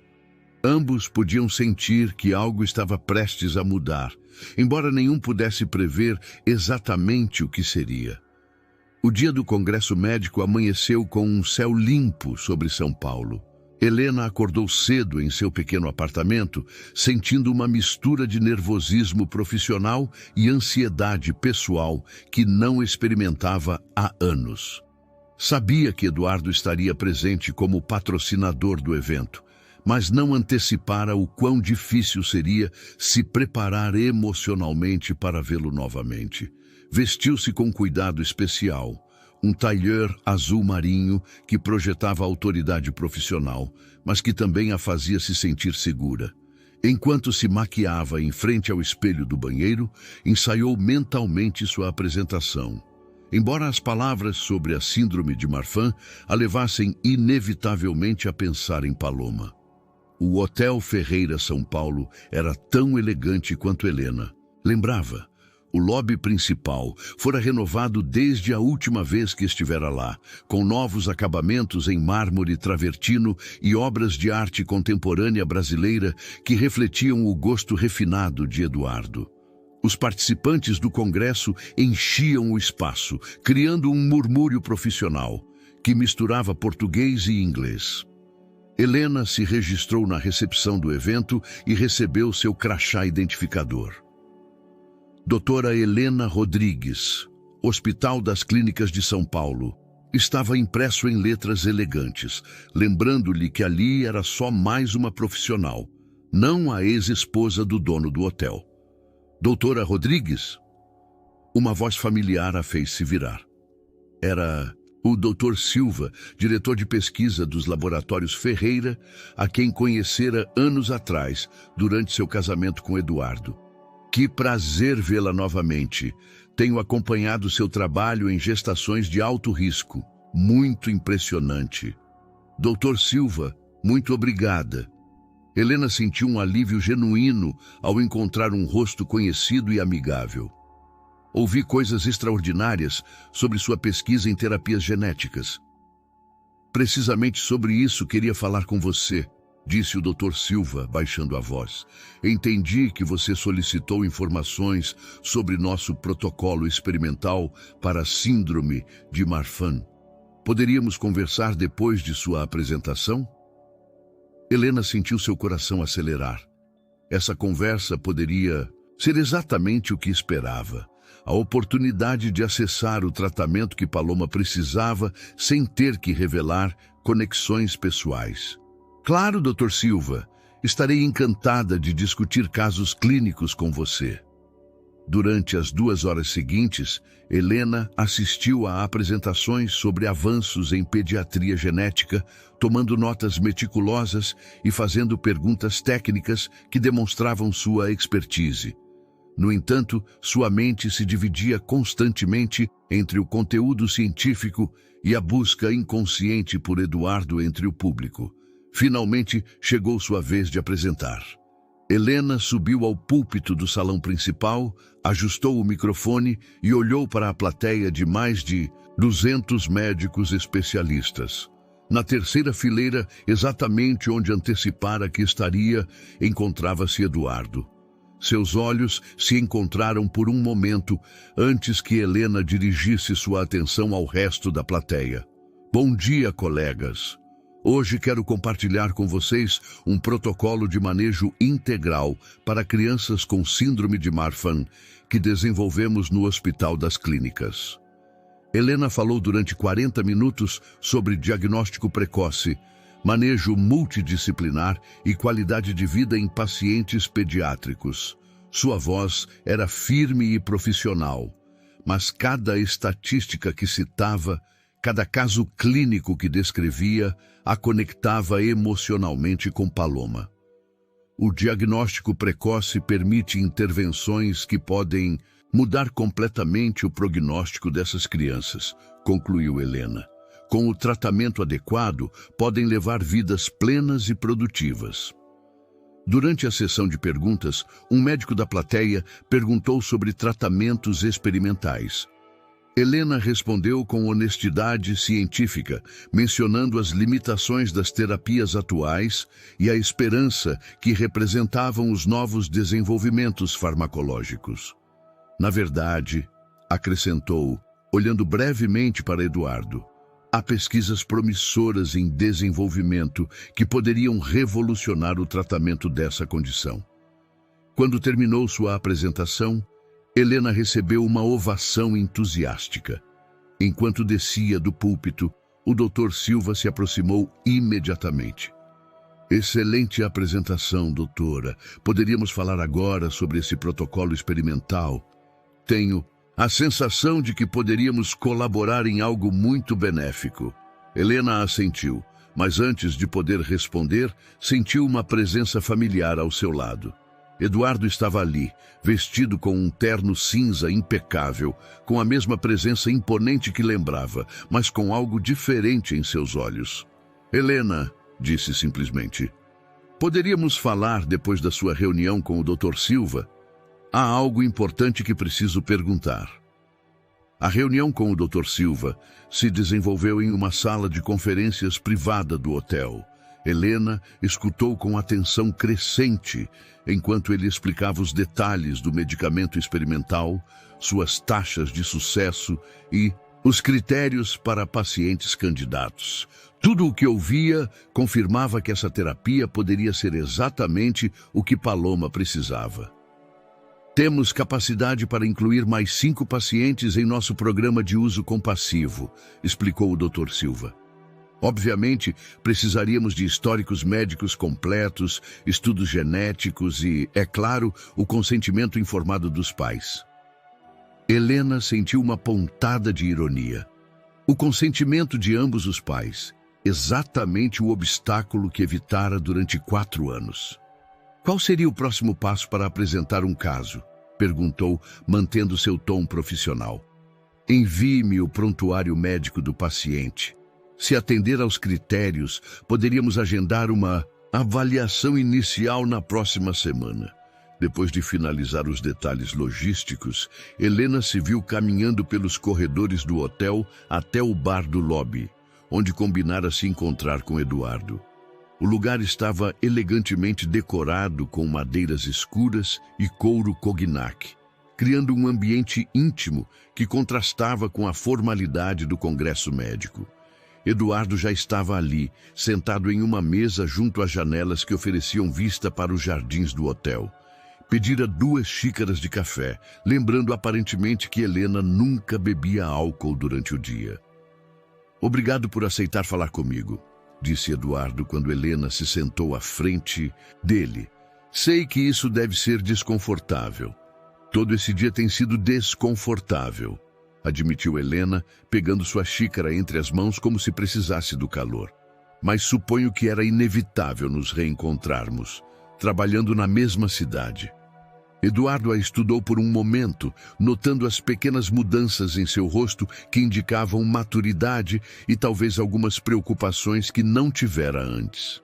Ambos podiam sentir que algo estava prestes a mudar, embora nenhum pudesse prever exatamente o que seria. O dia do congresso médico amanheceu com um céu limpo sobre São Paulo. Helena acordou cedo em seu pequeno apartamento, sentindo uma mistura de nervosismo profissional e ansiedade pessoal que não experimentava há anos. Sabia que Eduardo estaria presente como patrocinador do evento, mas não antecipara o quão difícil seria se preparar emocionalmente para vê-lo novamente. Vestiu-se com cuidado especial, um tailleur azul marinho que projetava autoridade profissional, mas que também a fazia se sentir segura. Enquanto se maquiava em frente ao espelho do banheiro, ensaiou mentalmente sua apresentação. Embora as palavras sobre a síndrome de Marfan a levassem inevitavelmente a pensar em Paloma. O Hotel Ferreira São Paulo era tão elegante quanto Helena. Lembrava, o lobby principal fora renovado desde a última vez que estivera lá, com novos acabamentos em mármore travertino e obras de arte contemporânea brasileira que refletiam o gosto refinado de Eduardo. Os participantes do congresso enchiam o espaço, criando um murmúrio profissional que misturava português e inglês. Helena se registrou na recepção do evento e recebeu seu crachá identificador. Doutora Helena Rodrigues, Hospital das Clínicas de São Paulo, estava impresso em letras elegantes, lembrando-lhe que ali era só mais uma profissional, não a ex-esposa do dono do hotel. Doutora Rodrigues? Uma voz familiar a fez se virar. Era o Dr. Silva, diretor de pesquisa dos laboratórios Ferreira, a quem conhecera anos atrás, durante seu casamento com Eduardo. Que prazer vê-la novamente. Tenho acompanhado seu trabalho em gestações de alto risco. Muito impressionante. Dr. Silva, muito obrigada. Helena sentiu um alívio genuíno ao encontrar um rosto conhecido e amigável. Ouvi coisas extraordinárias sobre sua pesquisa em terapias genéticas. Precisamente sobre isso queria falar com você, disse o Dr. Silva, baixando a voz. Entendi que você solicitou informações sobre nosso protocolo experimental para a síndrome de Marfan. Poderíamos conversar depois de sua apresentação? Helena sentiu seu coração acelerar. Essa conversa poderia ser exatamente o que esperava. A oportunidade de acessar o tratamento que Paloma precisava sem ter que revelar conexões pessoais. Claro, Dr. Silva, estarei encantada de discutir casos clínicos com você. Durante as 2 horas seguintes, Helena assistiu a apresentações sobre avanços em pediatria genética, tomando notas meticulosas e fazendo perguntas técnicas que demonstravam sua expertise. No entanto, sua mente se dividia constantemente entre o conteúdo científico e a busca inconsciente por Eduardo entre o público. Finalmente, chegou sua vez de apresentar. Helena subiu ao púlpito do salão principal, ajustou o microfone e olhou para a plateia de mais de 200 médicos especialistas. Na terceira fileira, exatamente onde antecipara que estaria, encontrava-se Eduardo. Seus olhos se encontraram por um momento antes que Helena dirigisse sua atenção ao resto da plateia. Bom dia, colegas. Hoje quero compartilhar com vocês um protocolo de manejo integral para crianças com síndrome de Marfan que desenvolvemos no Hospital das Clínicas. Helena falou durante 40 minutos sobre diagnóstico precoce, manejo multidisciplinar e qualidade de vida em pacientes pediátricos. Sua voz era firme e profissional, mas cada estatística que citava, cada caso clínico que descrevia, a conectava emocionalmente com Paloma. O diagnóstico precoce permite intervenções que podem mudar completamente o prognóstico dessas crianças, concluiu Helena. Com o tratamento adequado, podem levar vidas plenas e produtivas. Durante a sessão de perguntas, um médico da plateia perguntou sobre tratamentos experimentais. Helena respondeu com honestidade científica, mencionando as limitações das terapias atuais e a esperança que representavam os novos desenvolvimentos farmacológicos. Na verdade, acrescentou, olhando brevemente para Eduardo, há pesquisas promissoras em desenvolvimento que poderiam revolucionar o tratamento dessa condição. Quando terminou sua apresentação, Helena recebeu uma ovação entusiástica. Enquanto descia do púlpito, o Dr. Silva se aproximou imediatamente. Excelente apresentação, doutora. Poderíamos falar agora sobre esse protocolo experimental? Tenho a sensação de que poderíamos colaborar em algo muito benéfico. Helena assentiu, mas antes de poder responder, sentiu uma presença familiar ao seu lado. Eduardo estava ali, vestido com um terno cinza impecável, com a mesma presença imponente que lembrava, mas com algo diferente em seus olhos. Helena, disse simplesmente, poderíamos falar depois da sua reunião com o Dr. Silva? Há algo importante que preciso perguntar. A reunião com o Dr. Silva se desenvolveu em uma sala de conferências privada do hotel. Helena escutou com atenção crescente enquanto ele explicava os detalhes do medicamento experimental, suas taxas de sucesso e os critérios para pacientes candidatos. Tudo o que ouvia confirmava que essa terapia poderia ser exatamente o que Paloma precisava. Temos capacidade para incluir mais 5 pacientes em nosso programa de uso compassivo, explicou o Dr. Silva. Obviamente, precisaríamos de históricos médicos completos, estudos genéticos e, é claro, o consentimento informado dos pais. Helena sentiu uma pontada de ironia. O consentimento de ambos os pais, exatamente o obstáculo que evitara durante 4 anos. Qual seria o próximo passo para apresentar um caso? Perguntou, mantendo seu tom profissional. Envie-me o prontuário médico do paciente. Se atender aos critérios, poderíamos agendar uma avaliação inicial na próxima semana. Depois de finalizar os detalhes logísticos, Helena se viu caminhando pelos corredores do hotel até o bar do lobby, onde combinara se encontrar com Eduardo. O lugar estava elegantemente decorado com madeiras escuras e couro cognac, criando um ambiente íntimo que contrastava com a formalidade do congresso médico. Eduardo já estava ali, sentado em uma mesa junto às janelas que ofereciam vista para os jardins do hotel. Pedira 2 xícaras de café, lembrando aparentemente que Helena nunca bebia álcool durante o dia. Obrigado por aceitar falar comigo, disse Eduardo quando Helena se sentou à frente dele. Sei que isso deve ser desconfortável. Todo esse dia tem sido desconfortável, admitiu Helena, pegando sua xícara entre as mãos como se precisasse do calor. Mas suponho que era inevitável nos reencontrarmos, trabalhando na mesma cidade. Eduardo a estudou por um momento, notando as pequenas mudanças em seu rosto que indicavam maturidade e talvez algumas preocupações que não tivera antes.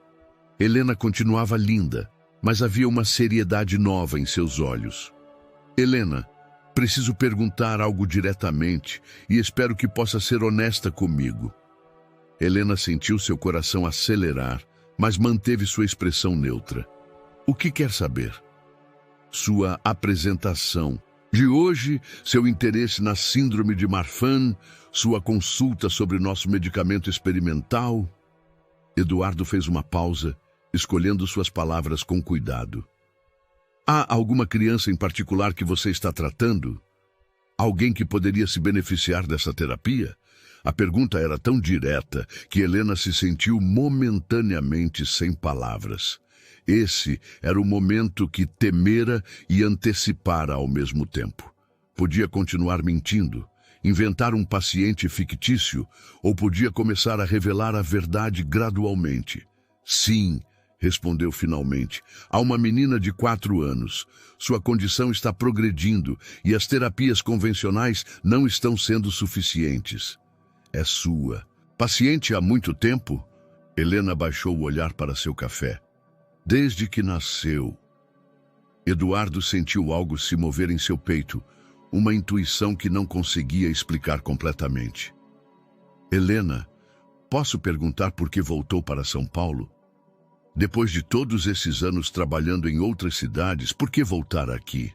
Helena continuava linda, mas havia uma seriedade nova em seus olhos. Helena, preciso perguntar algo diretamente e espero que possa ser honesta comigo. Helena sentiu seu coração acelerar, mas manteve sua expressão neutra. O que quer saber? Sua apresentação de hoje, seu interesse na síndrome de Marfan, sua consulta sobre nosso medicamento experimental. Eduardo fez uma pausa, escolhendo suas palavras com cuidado. Há alguma criança em particular que você está tratando? Alguém que poderia se beneficiar dessa terapia? A pergunta era tão direta que Helena se sentiu momentaneamente sem palavras. Esse era o momento que temera e antecipara ao mesmo tempo. Podia continuar mentindo, inventar um paciente fictício, ou podia começar a revelar a verdade gradualmente. Sim, respondeu finalmente. Há uma menina de 4 anos. Sua condição está progredindo e as terapias convencionais não estão sendo suficientes. É sua. Paciente há muito tempo? Helena baixou o olhar para seu café. Desde que nasceu. Eduardo sentiu algo se mover em seu peito, uma intuição que não conseguia explicar completamente. Helena, posso perguntar por que voltou para São Paulo? Depois de todos esses anos trabalhando em outras cidades, por que voltar aqui?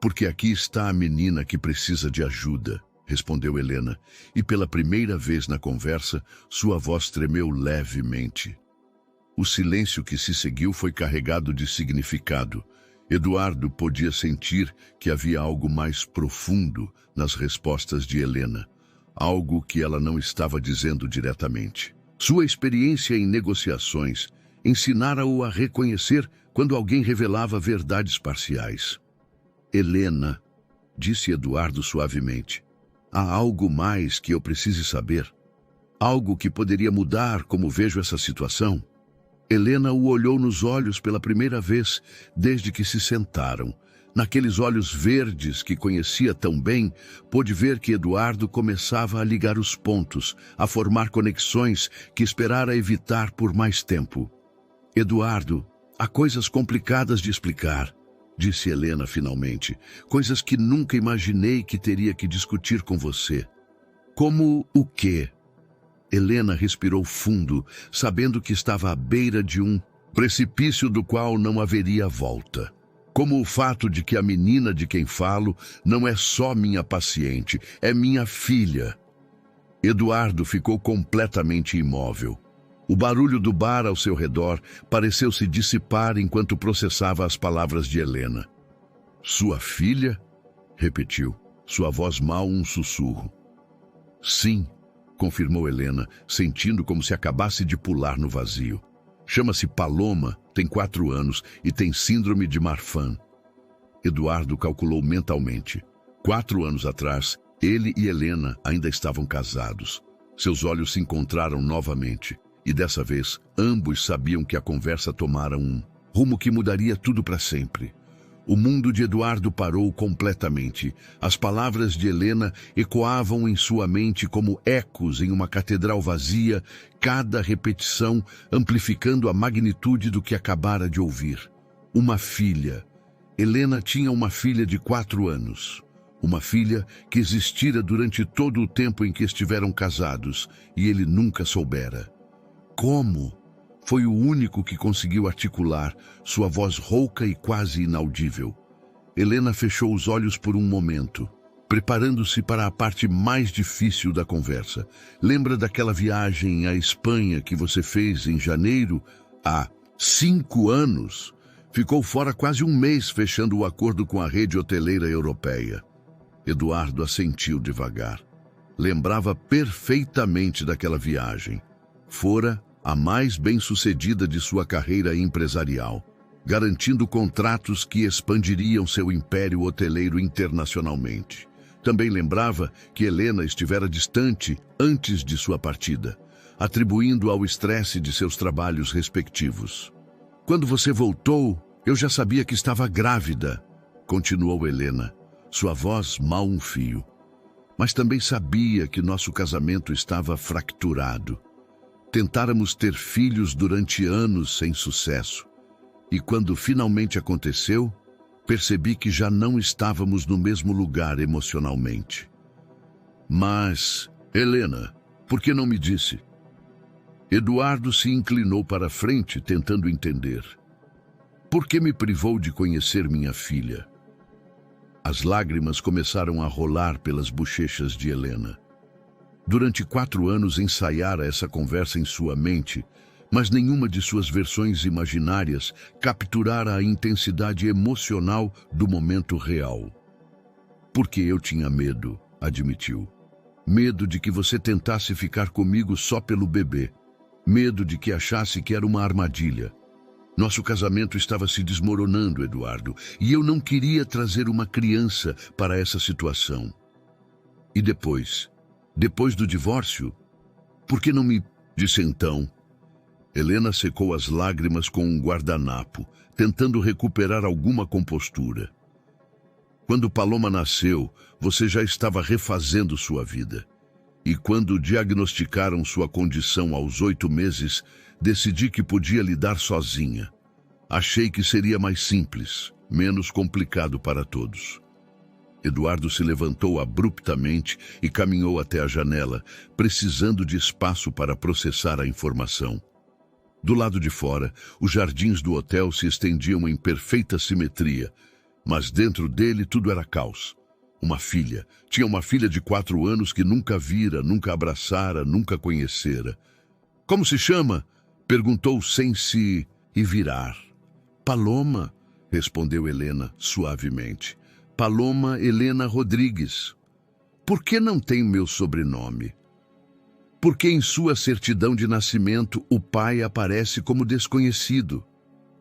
Porque aqui está a menina que precisa de ajuda, respondeu Helena, e pela primeira vez na conversa, sua voz tremeu levemente. O silêncio que se seguiu foi carregado de significado. Eduardo podia sentir que havia algo mais profundo nas respostas de Helena, algo que ela não estava dizendo diretamente. Sua experiência em negociações ensinara-o a reconhecer quando alguém revelava verdades parciais. Helena, disse Eduardo suavemente, há algo mais que eu precise saber? Algo que poderia mudar como vejo essa situação? Helena o olhou nos olhos pela primeira vez desde que se sentaram. Naqueles olhos verdes que conhecia tão bem, pôde ver que Eduardo começava a ligar os pontos, a formar conexões que esperara evitar por mais tempo. Eduardo, há coisas complicadas de explicar, disse Helena finalmente, coisas que nunca imaginei que teria que discutir com você. Como o quê? Helena respirou fundo, sabendo que estava à beira de um precipício do qual não haveria volta. Como o fato de que a menina de quem falo não é só minha paciente, é minha filha. Eduardo ficou completamente imóvel. O barulho do bar ao seu redor pareceu se dissipar enquanto processava as palavras de Helena. Sua filha? Repetiu, sua voz mal um sussurro. Sim, confirmou Helena, sentindo como se acabasse de pular no vazio. Chama-se Paloma, tem 4 anos e tem síndrome de Marfan. Eduardo calculou mentalmente. 4 anos atrás, ele e Helena ainda estavam casados. Seus olhos se encontraram novamente. E dessa vez, ambos sabiam que a conversa tomara um rumo que mudaria tudo para sempre. O mundo de Eduardo parou completamente. As palavras de Helena ecoavam em sua mente como ecos em uma catedral vazia, cada repetição amplificando a magnitude do que acabara de ouvir. Uma filha. Helena tinha uma filha de 4 anos. Uma filha que existira durante todo o tempo em que estiveram casados, e ele nunca soubera. Como? Foi o único que conseguiu articular, sua voz rouca e quase inaudível. Helena fechou os olhos por um momento, preparando-se para a parte mais difícil da conversa. Lembra daquela viagem à Espanha que você fez em janeiro? Há 5 anos. Ficou fora quase um mês fechando o acordo com a rede hoteleira europeia. Eduardo assentiu devagar. Lembrava perfeitamente daquela viagem. Fora a mais bem-sucedida de sua carreira empresarial, garantindo contratos que expandiriam seu império hoteleiro internacionalmente. Também lembrava que Helena estivera distante antes de sua partida, atribuindo ao estresse de seus trabalhos respectivos. Quando você voltou, eu já sabia que estava grávida, continuou Helena, sua voz mal um fio. Mas também sabia que nosso casamento estava fracturado. Tentáramos ter filhos durante anos sem sucesso. E quando finalmente aconteceu, percebi que já não estávamos no mesmo lugar emocionalmente. Mas, Helena, por que não me disse? Eduardo se inclinou para a frente, tentando entender. Por que me privou de conhecer minha filha? As lágrimas começaram a rolar pelas bochechas de Helena. Durante 4 anos ensaiara essa conversa em sua mente, mas nenhuma de suas versões imaginárias capturara a intensidade emocional do momento real. Porque eu tinha medo, admitiu. Medo de que você tentasse ficar comigo só pelo bebê. Medo de que achasse que era uma armadilha. Nosso casamento estava se desmoronando, Eduardo, e eu não queria trazer uma criança para essa situação. E depois do divórcio, por que não me disse então? Helena secou as lágrimas com um guardanapo, tentando recuperar alguma compostura. Quando Paloma nasceu, você já estava refazendo sua vida. E quando diagnosticaram sua condição aos 8 meses, decidi que podia lidar sozinha. Achei que seria mais simples, menos complicado para todos. Eduardo se levantou abruptamente e caminhou até a janela, precisando de espaço para processar a informação. Do lado de fora, os jardins do hotel se estendiam em perfeita simetria, mas dentro dele tudo era caos. Uma filha. Tinha uma filha de 4 anos que nunca vira, nunca abraçara, nunca conhecera. Como se chama? Perguntou sem se virar. Paloma, respondeu Helena suavemente. Paloma Helena Rodrigues. Por que não tem meu sobrenome? Porque em sua certidão de nascimento o pai aparece como desconhecido.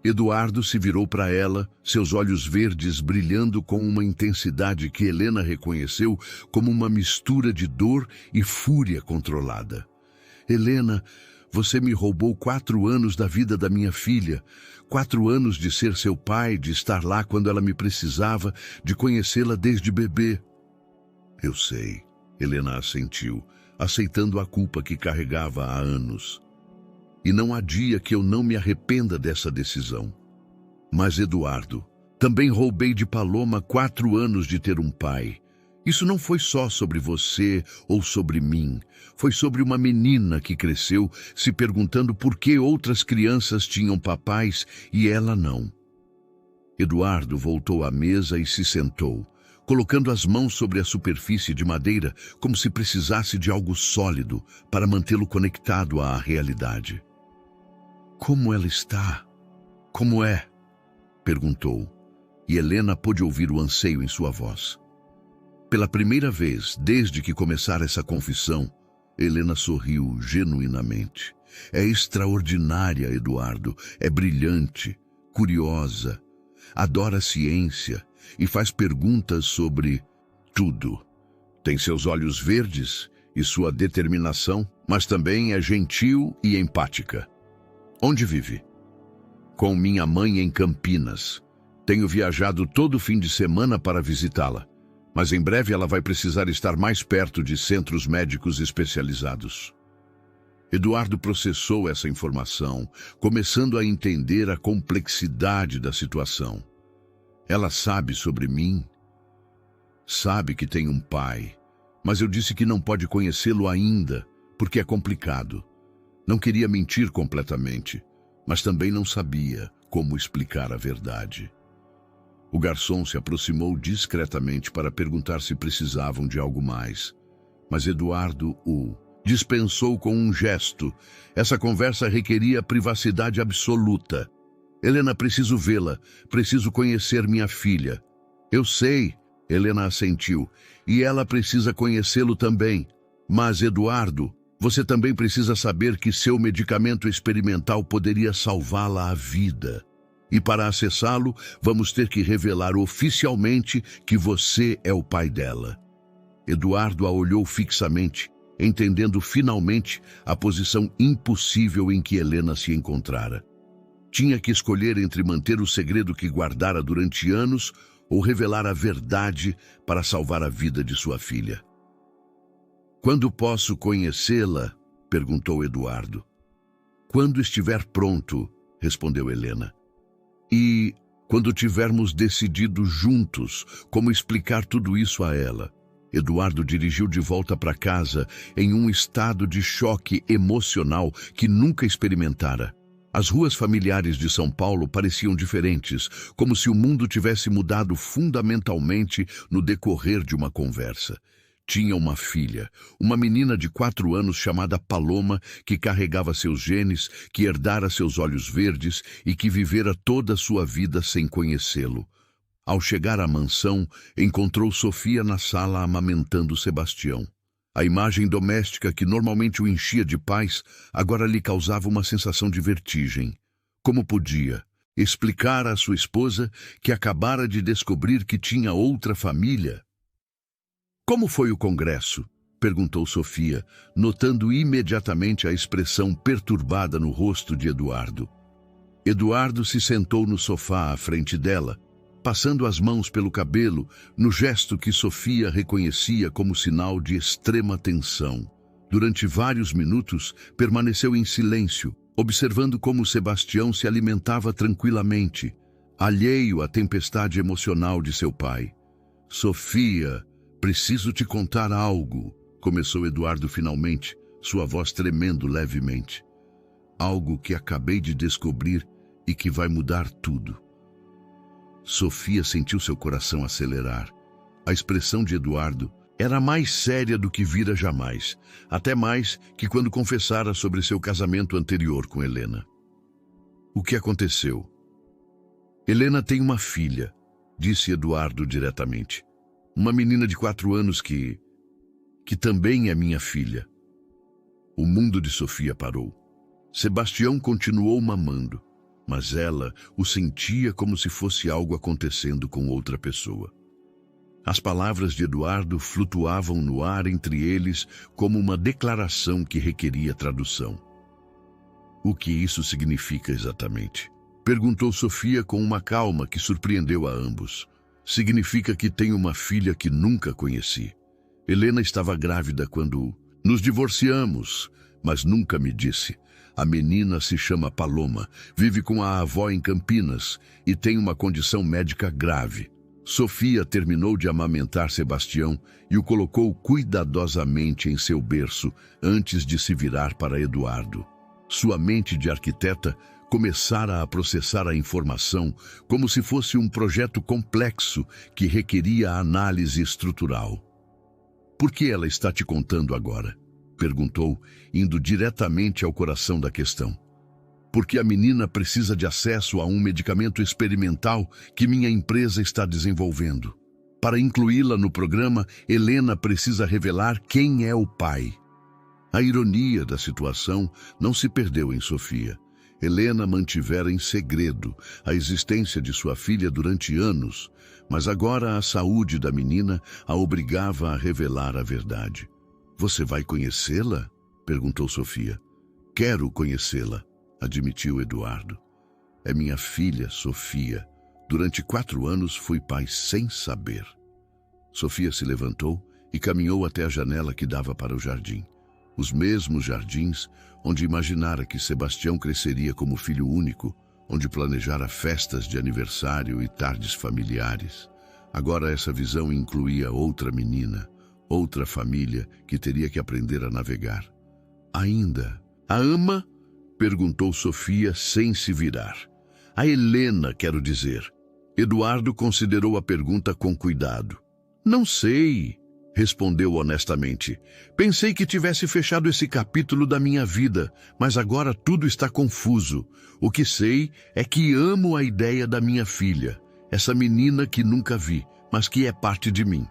Eduardo se virou para ela, seus olhos verdes brilhando com uma intensidade que Helena reconheceu como uma mistura de dor e fúria controlada. Helena, você me roubou 4 anos da vida da minha filha, 4 anos de ser seu pai, de estar lá quando ela me precisava, de conhecê-la desde bebê. Eu sei, Helena assentiu, aceitando a culpa que carregava há anos. E não há dia que eu não me arrependa dessa decisão. Mas, Eduardo, também roubei de Paloma 4 anos de ter um pai. Isso não foi só sobre você ou sobre mim. Foi sobre uma menina que cresceu se perguntando por que outras crianças tinham papais e ela não. Eduardo voltou à mesa e se sentou, colocando as mãos sobre a superfície de madeira como se precisasse de algo sólido para mantê-lo conectado à realidade. Como ela está? Como é? Perguntou, e Helena pôde ouvir o anseio em sua voz. Pela primeira vez, desde que começara essa confissão, Helena sorriu genuinamente. É extraordinária, Eduardo, é brilhante, curiosa, adora a ciência e faz perguntas sobre tudo. Tem seus olhos verdes e sua determinação, mas também é gentil e empática. Onde vive? Com minha mãe em Campinas. Tenho viajado todo fim de semana para visitá-la, mas em breve ela vai precisar estar mais perto de centros médicos especializados. Eduardo processou essa informação, começando a entender a complexidade da situação. Ela sabe sobre mim? Sabe que tem um pai, mas eu disse que não pode conhecê-lo ainda, porque é complicado. Não queria mentir completamente, mas também não sabia como explicar a verdade. O garçom se aproximou discretamente para perguntar se precisavam de algo mais, mas Eduardo o dispensou com um gesto. Essa conversa requeria privacidade absoluta. Helena, preciso vê-la, preciso conhecer minha filha. Eu sei, Helena assentiu, e ela precisa conhecê-lo também. Mas, Eduardo, você também precisa saber que seu medicamento experimental poderia salvá-la a vida. E para acessá-lo, vamos ter que revelar oficialmente que você é o pai dela. Eduardo a olhou fixamente, entendendo finalmente a posição impossível em que Helena se encontrara. Tinha que escolher entre manter o segredo que guardara durante anos ou revelar a verdade para salvar a vida de sua filha. Quando posso conhecê-la? Perguntou Eduardo. Quando estiver pronto, respondeu Helena. E quando tivermos decidido juntos como explicar tudo isso a ela. Eduardo dirigiu de volta para casa em um estado de choque emocional que nunca experimentara. As ruas familiares de São Paulo pareciam diferentes, como se o mundo tivesse mudado fundamentalmente no decorrer de uma conversa. Tinha uma filha, uma menina de 4 anos chamada Paloma, que carregava seus genes, que herdara seus olhos verdes e que vivera toda a sua vida sem conhecê-lo. Ao chegar à mansão, encontrou Sofia na sala amamentando Sebastião. A imagem doméstica que normalmente o enchia de paz, agora lhe causava uma sensação de vertigem. Como podia explicar à sua esposa que acabara de descobrir que tinha outra família? Como foi o congresso? Perguntou Sofia, notando imediatamente a expressão perturbada no rosto de Eduardo. Eduardo se sentou no sofá à frente dela, passando as mãos pelo cabelo, no gesto que Sofia reconhecia como sinal de extrema tensão. Durante vários minutos, permaneceu em silêncio, observando como Sebastião se alimentava tranquilamente, alheio à tempestade emocional de seu pai. Sofia, preciso te contar algo, começou Eduardo finalmente, sua voz tremendo levemente. Algo que acabei de descobrir e que vai mudar tudo. Sofia sentiu seu coração acelerar. A expressão de Eduardo era mais séria do que vira jamais, até mais que quando confessara sobre seu casamento anterior com Helena. O que aconteceu? Helena tem uma filha, disse Eduardo diretamente. Uma menina de 4 anos que também é minha filha. O mundo de Sofia parou. Sebastião continuou mamando, mas ela o sentia como se fosse algo acontecendo com outra pessoa. As palavras de Eduardo flutuavam no ar entre eles como uma declaração que requeria tradução. O que isso significa exatamente? Perguntou Sofia com uma calma que surpreendeu a ambos. Significa que tenho uma filha que nunca conheci. Helena estava grávida quando nos divorciamos, mas nunca me disse. A menina se chama Paloma, vive com a avó em Campinas e tem uma condição médica grave. Sofia terminou de amamentar Sebastião e o colocou cuidadosamente em seu berço antes de se virar para Eduardo. Sua mente de arquiteta começara a processar a informação como se fosse um projeto complexo que requeria análise estrutural. Por que ela está te contando agora? Perguntou, indo diretamente ao coração da questão. Porque a menina precisa de acesso a um medicamento experimental que minha empresa está desenvolvendo. Para incluí-la no programa, Helena precisa revelar quem é o pai. A ironia da situação não se perdeu em Sofia. Helena mantivera em segredo a existência de sua filha durante anos, mas agora a saúde da menina a obrigava a revelar a verdade. Você vai conhecê-la? Perguntou Sofia. Quero conhecê-la, admitiu Eduardo. É minha filha, Sofia. Durante 4 anos fui pai sem saber. Sofia se levantou e caminhou até a janela que dava para o jardim. Os mesmos jardins onde imaginara que Sebastião cresceria como filho único, onde planejara festas de aniversário e tardes familiares. Agora essa visão incluía outra menina, outra família que teria que aprender a navegar. Ainda, a ama? Perguntou Sofia sem se virar. A Helena, quero dizer. Eduardo considerou a pergunta com cuidado. Não sei, respondeu honestamente. Pensei que tivesse fechado esse capítulo da minha vida, mas agora tudo está confuso. O que sei é que amo a ideia da minha filha, essa menina que nunca vi, mas que é parte de mim.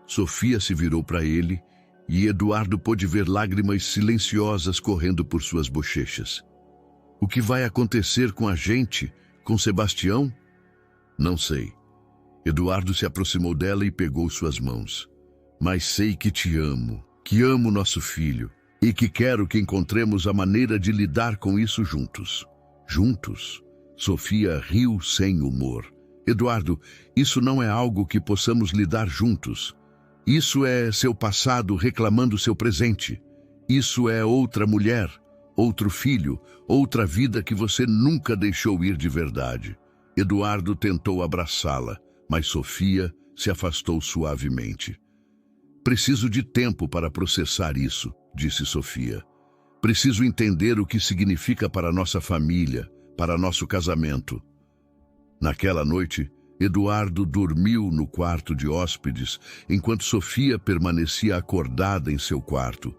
Sofia se virou para ele e Eduardo pôde ver lágrimas silenciosas correndo por suas bochechas. O que vai acontecer com a gente, com Sebastião? Não sei. Eduardo se aproximou dela e pegou suas mãos. Mas sei que te amo, que amo nosso filho e que quero que encontremos a maneira de lidar com isso juntos. Juntos? Sofia riu sem humor. Eduardo, isso não é algo que possamos lidar juntos. Isso é seu passado reclamando seu presente. Isso é outra mulher, outro filho, outra vida que você nunca deixou ir de verdade. Eduardo tentou abraçá-la, mas Sofia se afastou suavemente. Preciso de tempo para processar isso, disse Sofia. Preciso entender o que significa para nossa família, para nosso casamento. Naquela noite, Eduardo dormiu no quarto de hóspedes, enquanto Sofia permanecia acordada em seu quarto,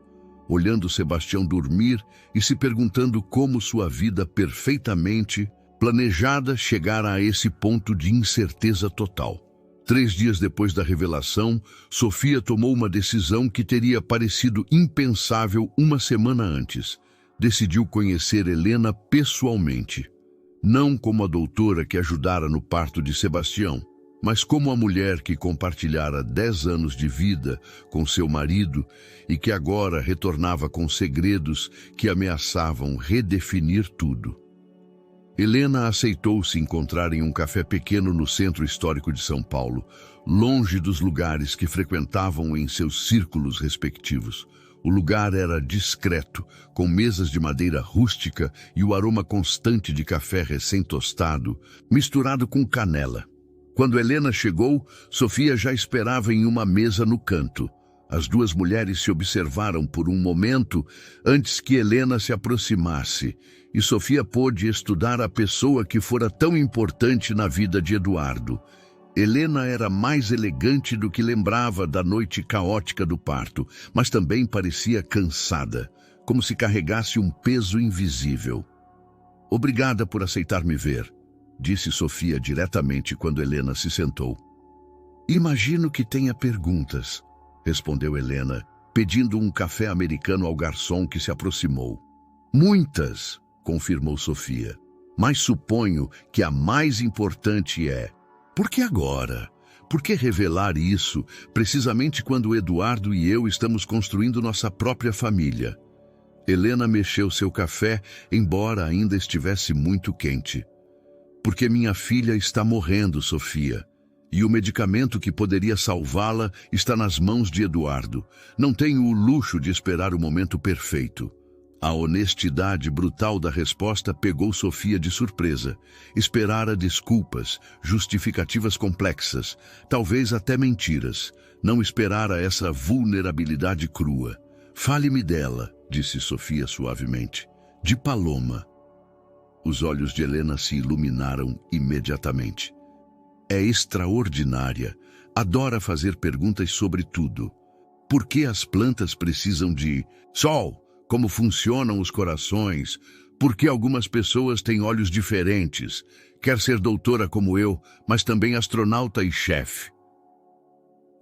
olhando Sebastião dormir e se perguntando como sua vida perfeitamente planejada chegara a esse ponto de incerteza total. 3 dias depois da revelação, Sofia tomou uma decisão que teria parecido impensável uma semana antes. Decidiu conhecer Helena pessoalmente. Não como a doutora que ajudara no parto de Sebastião, mas como a mulher que compartilhara 10 anos de vida com seu marido e que agora retornava com segredos que ameaçavam redefinir tudo. Helena aceitou se encontrar em um café pequeno no centro histórico de São Paulo, longe dos lugares que frequentavam em seus círculos respectivos. O lugar era discreto, com mesas de madeira rústica e o aroma constante de café recém-tostado, misturado com canela. Quando Helena chegou, Sofia já esperava em uma mesa no canto. As duas mulheres se observaram por um momento antes que Helena se aproximasse, e Sofia pôde estudar a pessoa que fora tão importante na vida de Eduardo. Helena era mais elegante do que lembrava da noite caótica do parto, mas também parecia cansada, como se carregasse um peso invisível. "Obrigada por aceitar me ver", disse Sofia diretamente quando Helena se sentou. "Imagino que tenha perguntas", respondeu Helena, pedindo um café americano ao garçom que se aproximou. "Muitas", confirmou Sofia, "mas suponho que a mais importante é: por que agora? Por que revelar isso, precisamente quando Eduardo e eu estamos construindo nossa própria família?" Helena mexeu seu café, embora ainda estivesse muito quente. "Porque minha filha está morrendo, Sofia. E o medicamento que poderia salvá-la está nas mãos de Eduardo. Não tenho o luxo de esperar o momento perfeito." A honestidade brutal da resposta pegou Sofia de surpresa. Esperara desculpas, justificativas complexas, talvez até mentiras. Não esperara essa vulnerabilidade crua. "Fale-me dela", disse Sofia suavemente. "De Paloma." Os olhos de Helena se iluminaram imediatamente. "É extraordinária. Adora fazer perguntas sobre tudo. Por que as plantas precisam de sol? Como funcionam os corações? Por que algumas pessoas têm olhos diferentes? Quer ser doutora como eu, mas também astronauta e chefe."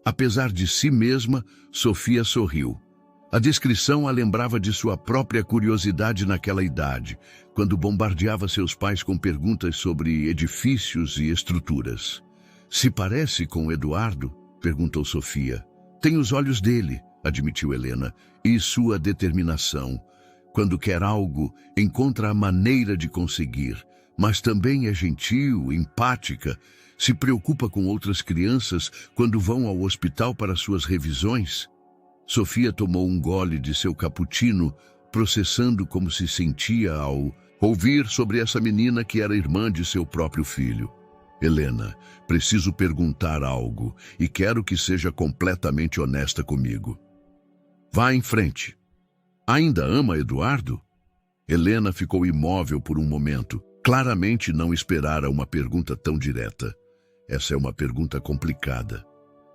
Apesar de si mesma, Sofia sorriu. A descrição a lembrava de sua própria curiosidade naquela idade, quando bombardeava seus pais com perguntas sobre edifícios e estruturas. "Se parece com Eduardo?", perguntou Sofia. "Tem os olhos dele", admitiu Helena, "e sua determinação. Quando quer algo, encontra a maneira de conseguir, mas também é gentil, empática, se preocupa com outras crianças quando vão ao hospital para suas revisões." Sofia tomou um gole de seu cappuccino, processando como se sentia ao ouvir sobre essa menina que era irmã de seu próprio filho. "Helena, preciso perguntar algo e quero que seja completamente honesta comigo." "Vá em frente. Ainda ama Eduardo?" Helena ficou imóvel por um momento. Claramente não esperara uma pergunta tão direta. "Essa é uma pergunta complicada."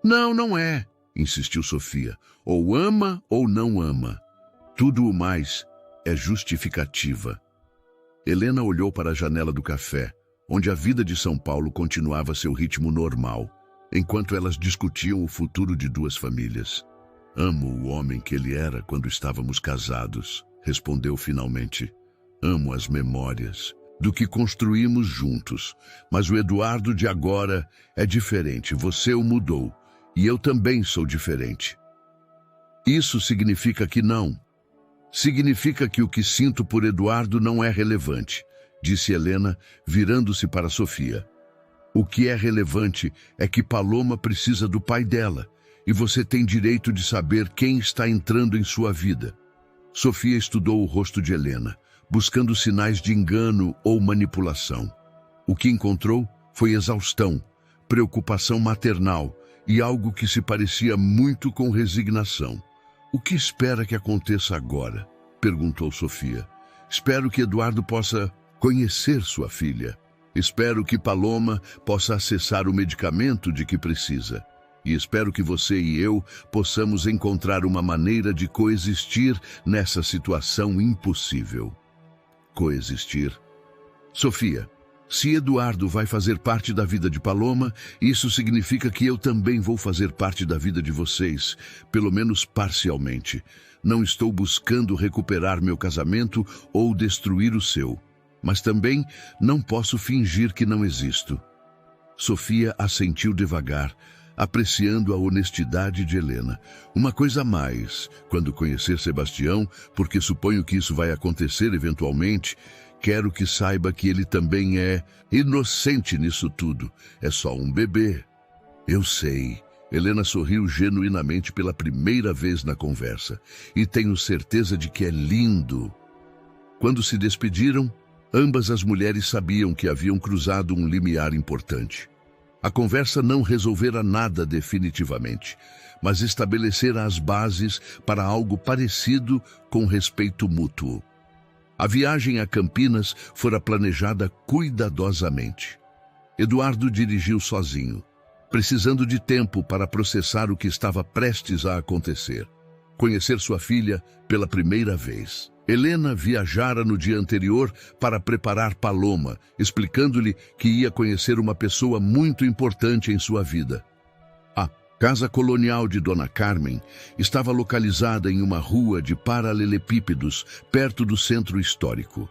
"Não, não é", insistiu Sofia. "Ou ama ou não ama. Tudo o mais é justificativa." Helena olhou para a janela do café, onde a vida de São Paulo continuava seu ritmo normal, enquanto elas discutiam o futuro de duas famílias. "Amo o homem que ele era quando estávamos casados", respondeu finalmente. "Amo as memórias do que construímos juntos, mas o Eduardo de agora é diferente. Você o mudou. E eu também sou diferente." "Isso significa que não. Significa que o que sinto por Eduardo não é relevante", disse Helena, virando-se para Sofia. "O que é relevante é que Paloma precisa do pai dela, e você tem direito de saber quem está entrando em sua vida." Sofia estudou o rosto de Helena, buscando sinais de engano ou manipulação. O que encontrou foi exaustão, preocupação maternal, e algo que se parecia muito com resignação. "O que espera que aconteça agora?", perguntou Sofia. "Espero que Eduardo possa conhecer sua filha. Espero que Paloma possa acessar o medicamento de que precisa. E espero que você e eu possamos encontrar uma maneira de coexistir nessa situação impossível." "Coexistir?" "Sofia, se Eduardo vai fazer parte da vida de Paloma, isso significa que eu também vou fazer parte da vida de vocês, pelo menos parcialmente. Não estou buscando recuperar meu casamento ou destruir o seu, mas também não posso fingir que não existo." Sofia assentiu devagar, apreciando a honestidade de Helena. "Uma coisa a mais, quando conhecer Sebastião, porque suponho que isso vai acontecer eventualmente, quero que saiba que ele também é inocente nisso tudo. É só um bebê." "Eu sei." Helena sorriu genuinamente pela primeira vez na conversa. "E tenho certeza de que é lindo." Quando se despediram, ambas as mulheres sabiam que haviam cruzado um limiar importante. A conversa não resolvera nada definitivamente, mas estabelecera as bases para algo parecido com respeito mútuo. A viagem a Campinas fora planejada cuidadosamente. Eduardo dirigiu sozinho, precisando de tempo para processar o que estava prestes a acontecer. Conhecer sua filha pela primeira vez. Helena viajara no dia anterior para preparar Paloma, explicando-lhe que ia conhecer uma pessoa muito importante em sua vida. A casa colonial de Dona Carmen estava localizada em uma rua de paralelepípedos, perto do centro histórico.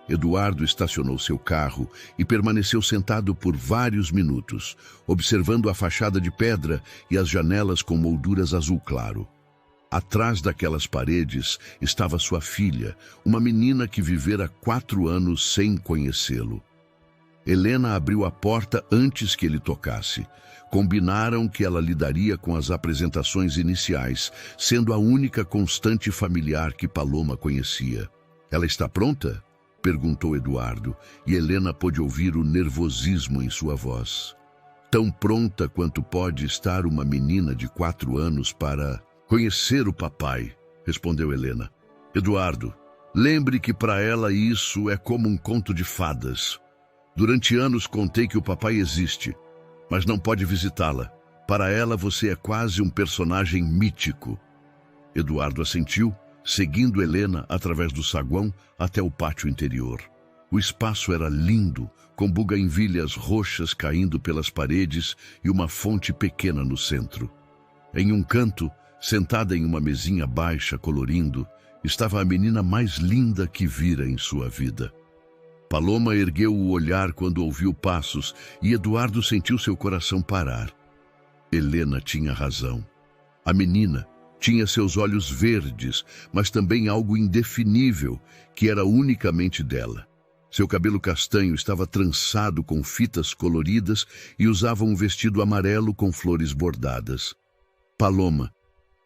Eduardo estacionou seu carro e permaneceu sentado por vários minutos, observando a fachada de pedra e as janelas com molduras azul claro. Atrás daquelas paredes estava sua filha, uma menina que vivera 4 anos sem conhecê-lo. Helena abriu a porta antes que ele tocasse. Combinaram que ela lidaria com as apresentações iniciais, sendo a única constante familiar que Paloma conhecia. "Ela está pronta?" perguntou Eduardo, e Helena pôde ouvir o nervosismo em sua voz. "Tão pronta quanto pode estar uma menina de 4 anos para conhecer o papai", respondeu Helena. "Eduardo, lembre que para ela isso é como um conto de fadas. Durante anos contei que o papai existe, mas não pode visitá-la. Para ela você é quase um personagem mítico." Eduardo assentiu, seguindo Helena através do saguão até o pátio interior. O espaço era lindo, com buganvílias roxas caindo pelas paredes e uma fonte pequena no centro. Em um canto, sentada em uma mesinha baixa colorindo, estava a menina mais linda que vira em sua vida. Paloma ergueu o olhar quando ouviu passos e Eduardo sentiu seu coração parar. Helena tinha razão. A menina tinha seus olhos verdes, mas também algo indefinível, que era unicamente dela. Seu cabelo castanho estava trançado com fitas coloridas e usava um vestido amarelo com flores bordadas. "Paloma",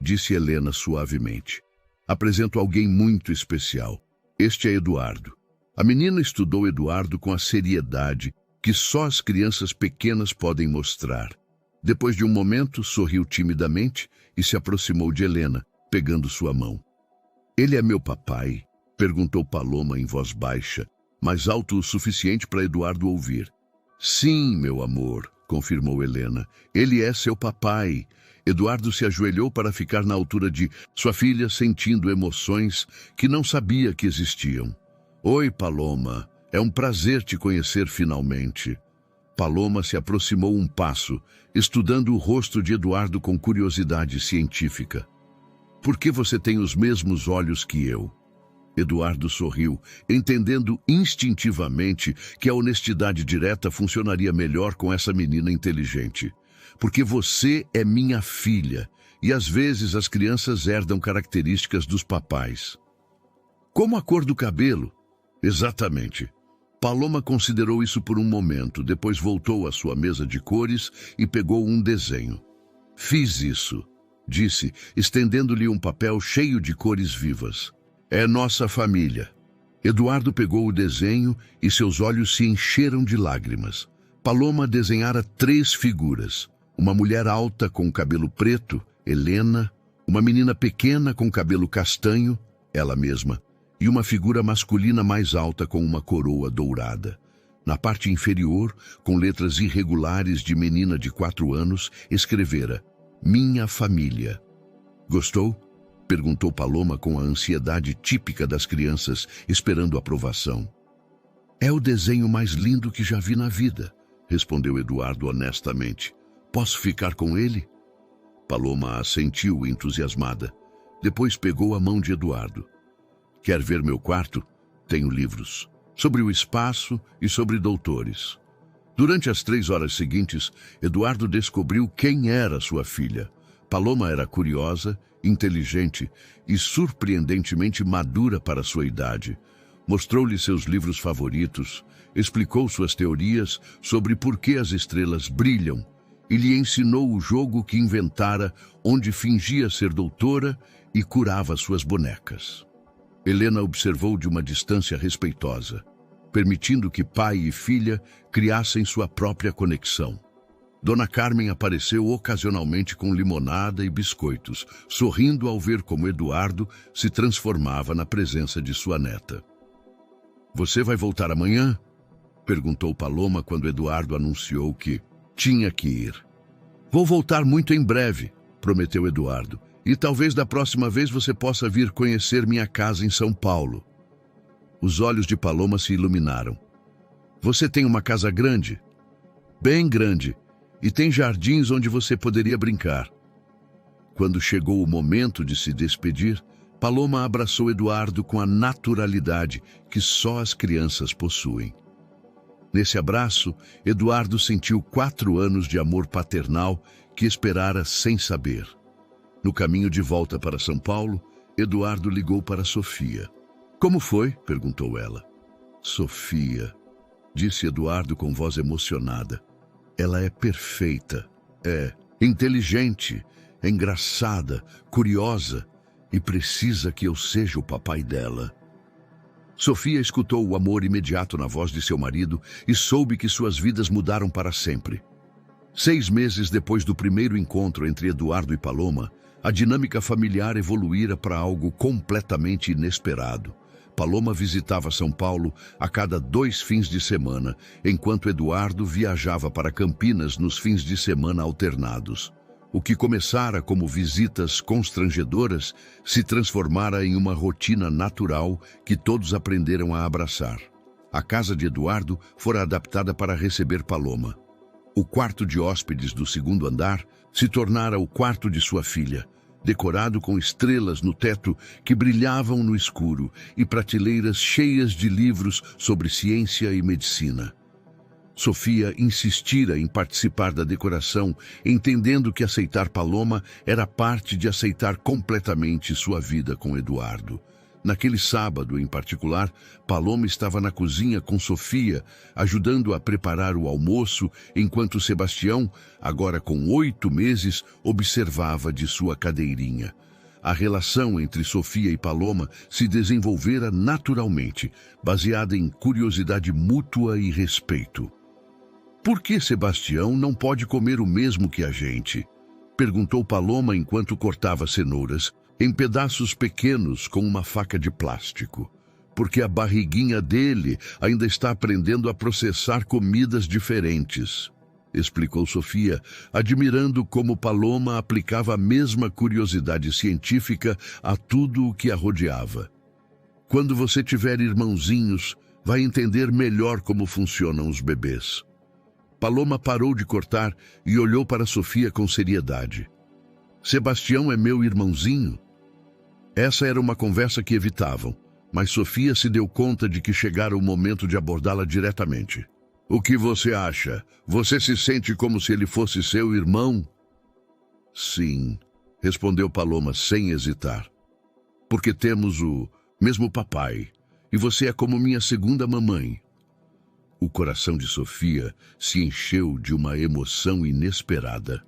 disse Helena suavemente, "apresento alguém muito especial. Este é Eduardo." A menina estudou Eduardo com a seriedade que só as crianças pequenas podem mostrar. Depois de um momento, sorriu timidamente e se aproximou de Helena, pegando sua mão. "Ele é meu papai?" perguntou Paloma em voz baixa, mas alto o suficiente para Eduardo ouvir. "Sim, meu amor", confirmou Helena. "Ele é seu papai." Eduardo se ajoelhou para ficar na altura de sua filha, sentindo emoções que não sabia que existiam. "Oi, Paloma. É um prazer te conhecer finalmente." Paloma se aproximou um passo, estudando o rosto de Eduardo com curiosidade científica. "Por que você tem os mesmos olhos que eu?" Eduardo sorriu, entendendo instintivamente que a honestidade direta funcionaria melhor com essa menina inteligente. "Porque você é minha filha, e às vezes as crianças herdam características dos papais." "Como a cor do cabelo?" "Exatamente." Paloma considerou isso por um momento, depois voltou à sua mesa de cores e pegou um desenho. "Fiz isso", disse, estendendo-lhe um papel cheio de cores vivas. "É nossa família." Eduardo pegou o desenho e seus olhos se encheram de lágrimas. Paloma desenhara 3 figuras. Uma mulher alta com cabelo preto, Helena, uma menina pequena com cabelo castanho, ela mesma, e uma figura masculina mais alta com uma coroa dourada. Na parte inferior, com letras irregulares de menina de 4 anos, escrevera "Minha família." "Gostou?" perguntou Paloma com a ansiedade típica das crianças, esperando aprovação. "É o desenho mais lindo que já vi na vida", respondeu Eduardo honestamente. "Posso ficar com ele?" Paloma assentiu entusiasmada. Depois pegou a mão de Eduardo. "Quer ver meu quarto? Tenho livros sobre o espaço e sobre doutores." Durante as 3 horas seguintes, Eduardo descobriu quem era sua filha. Paloma era curiosa, inteligente e surpreendentemente madura para sua idade. Mostrou-lhe seus livros favoritos, explicou suas teorias sobre por que as estrelas brilham e lhe ensinou o jogo que inventara, onde fingia ser doutora e curava suas bonecas. Helena observou de uma distância respeitosa, permitindo que pai e filha criassem sua própria conexão. Dona Carmen apareceu ocasionalmente com limonada e biscoitos, sorrindo ao ver como Eduardo se transformava na presença de sua neta. "Você vai voltar amanhã?" perguntou Paloma quando Eduardo anunciou que tinha que ir. "Vou voltar muito em breve", prometeu Eduardo, "e talvez da próxima vez você possa vir conhecer minha casa em São Paulo." Os olhos de Paloma se iluminaram. "Você tem uma casa grande?" "Bem grande, e tem jardins onde você poderia brincar." Quando chegou o momento de se despedir, Paloma abraçou Eduardo com a naturalidade que só as crianças possuem. Nesse abraço, Eduardo sentiu 4 anos de amor paternal que esperara sem saber. No caminho de volta para São Paulo, Eduardo ligou para Sofia. "Como foi?" perguntou ela. "Sofia", disse Eduardo com voz emocionada. "Ela é perfeita, é inteligente, engraçada, curiosa e precisa que eu seja o papai dela." Sofia escutou o amor imediato na voz de seu marido e soube que suas vidas mudaram para sempre. 6 meses depois do primeiro encontro entre Eduardo e Paloma, a dinâmica familiar evoluíra para algo completamente inesperado. Paloma visitava São Paulo a cada 2 fins de semana, enquanto Eduardo viajava para Campinas nos fins de semana alternados. O que começara como visitas constrangedoras se transformara em uma rotina natural que todos aprenderam a abraçar. A casa de Eduardo fora adaptada para receber Paloma. O quarto de hóspedes do 2º andar se tornara o quarto de sua filha, decorado com estrelas no teto que brilhavam no escuro e prateleiras cheias de livros sobre ciência e medicina. Sofia insistira em participar da decoração, entendendo que aceitar Paloma era parte de aceitar completamente sua vida com Eduardo. Naquele sábado, em particular, Paloma estava na cozinha com Sofia, ajudando a preparar o almoço, enquanto Sebastião, agora com 8 meses, observava de sua cadeirinha. A relação entre Sofia e Paloma se desenvolvera naturalmente, baseada em curiosidade mútua e respeito. "Por que Sebastião não pode comer o mesmo que a gente?" perguntou Paloma enquanto cortava cenouras, em pedaços pequenos com uma faca de plástico. "Porque a barriguinha dele ainda está aprendendo a processar comidas diferentes", explicou Sofia, admirando como Paloma aplicava a mesma curiosidade científica a tudo o que a rodeava. "Quando você tiver irmãozinhos, vai entender melhor como funcionam os bebês." Paloma parou de cortar e olhou para Sofia com seriedade. "Sebastião é meu irmãozinho?" Essa era uma conversa que evitavam, mas Sofia se deu conta de que chegara o momento de abordá-la diretamente. "O que você acha? Você se sente como se ele fosse seu irmão?" "Sim", respondeu Paloma sem hesitar. "Porque temos o mesmo papai, e você é como minha segunda mamãe." O coração de Sofia se encheu de uma emoção inesperada.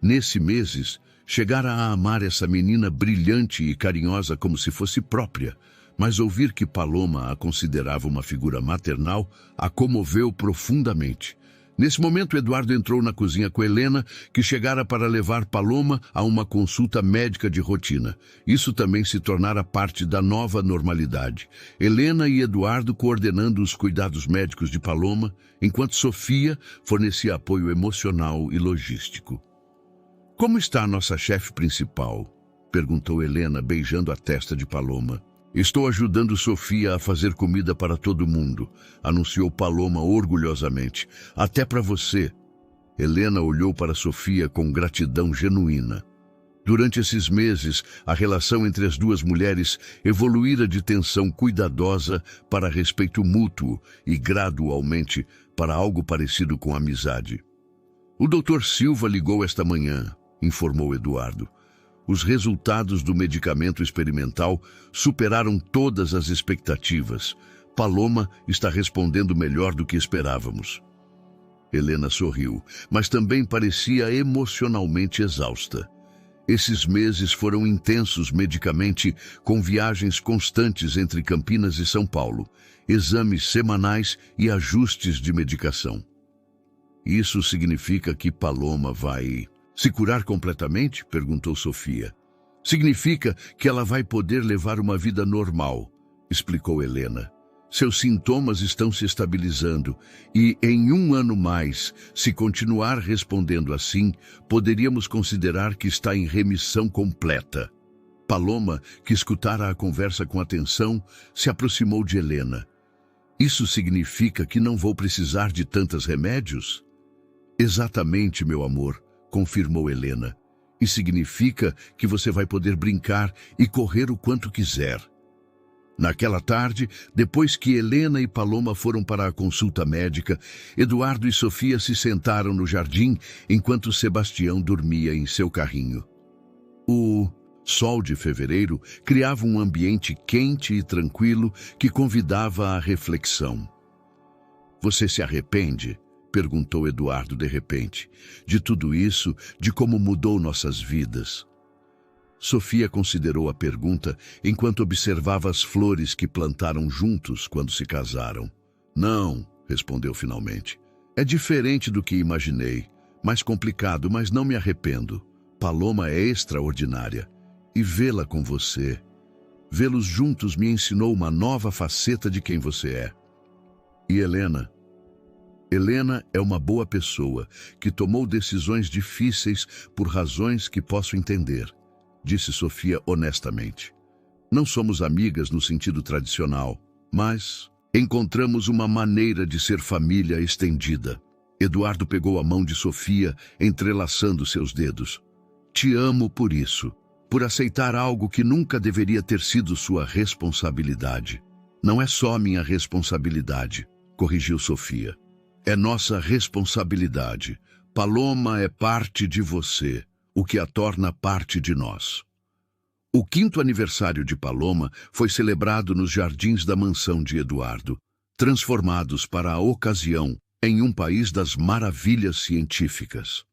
Nesse meses, chegara a amar essa menina brilhante e carinhosa como se fosse própria, mas ouvir que Paloma a considerava uma figura maternal a comoveu profundamente. Nesse momento, Eduardo entrou na cozinha com Helena, que chegara para levar Paloma a uma consulta médica de rotina. Isso também se tornara parte da nova normalidade. Helena e Eduardo coordenando os cuidados médicos de Paloma, enquanto Sofia fornecia apoio emocional e logístico. "Como está a nossa chefe principal?" perguntou Helena, beijando a testa de Paloma. "Estou ajudando Sofia a fazer comida para todo mundo", anunciou Paloma orgulhosamente. "Até para você." Helena olhou para Sofia com gratidão genuína. Durante esses meses, a relação entre as duas mulheres evoluíra de tensão cuidadosa para respeito mútuo e, gradualmente, para algo parecido com amizade. "O Dr. Silva ligou esta manhã", informou Eduardo. "Os resultados do medicamento experimental superaram todas as expectativas. Paloma está respondendo melhor do que esperávamos." Helena sorriu, mas também parecia emocionalmente exausta. Esses meses foram intensos medicamente, com viagens constantes entre Campinas e São Paulo, exames semanais e ajustes de medicação. Isso significa que Paloma vai se curar completamente? Perguntou Sofia. Significa que ela vai poder levar uma vida normal, explicou Helena. Seus sintomas estão se estabilizando e, em 1 ano mais, se continuar respondendo assim, poderíamos considerar que está em remissão completa. Paloma, que escutara a conversa com atenção, se aproximou de Helena. Isso significa que não vou precisar de tantos remédios? Exatamente, meu amor, confirmou Helena. E significa que você vai poder brincar e correr o quanto quiser. Naquela tarde, depois que Helena e Paloma foram para a consulta médica, Eduardo e Sofia se sentaram no jardim enquanto Sebastião dormia em seu carrinho. O sol de fevereiro criava um ambiente quente e tranquilo que convidava à reflexão. Você se arrepende? Perguntou Eduardo de repente. De tudo isso, de como mudou nossas vidas. Sofia considerou a pergunta enquanto observava as flores que plantaram juntos quando se casaram. Não, respondeu finalmente. É diferente do que imaginei. Mais complicado, mas não me arrependo. Paloma é extraordinária. E vê-la com você, vê-los juntos me ensinou uma nova faceta de quem você é. E Helena? Helena é uma boa pessoa que tomou decisões difíceis por razões que posso entender, disse Sofia honestamente. Não somos amigas no sentido tradicional, mas encontramos uma maneira de ser família estendida. Eduardo pegou a mão de Sofia, entrelaçando seus dedos. Te amo por isso, por aceitar algo que nunca deveria ter sido sua responsabilidade. Não é só minha responsabilidade, corrigiu Sofia. É nossa responsabilidade. Paloma é parte de você, o que a torna parte de nós. O 5º aniversário de Paloma foi celebrado nos jardins da mansão de Eduardo, transformados para a ocasião em um país das maravilhas científicas.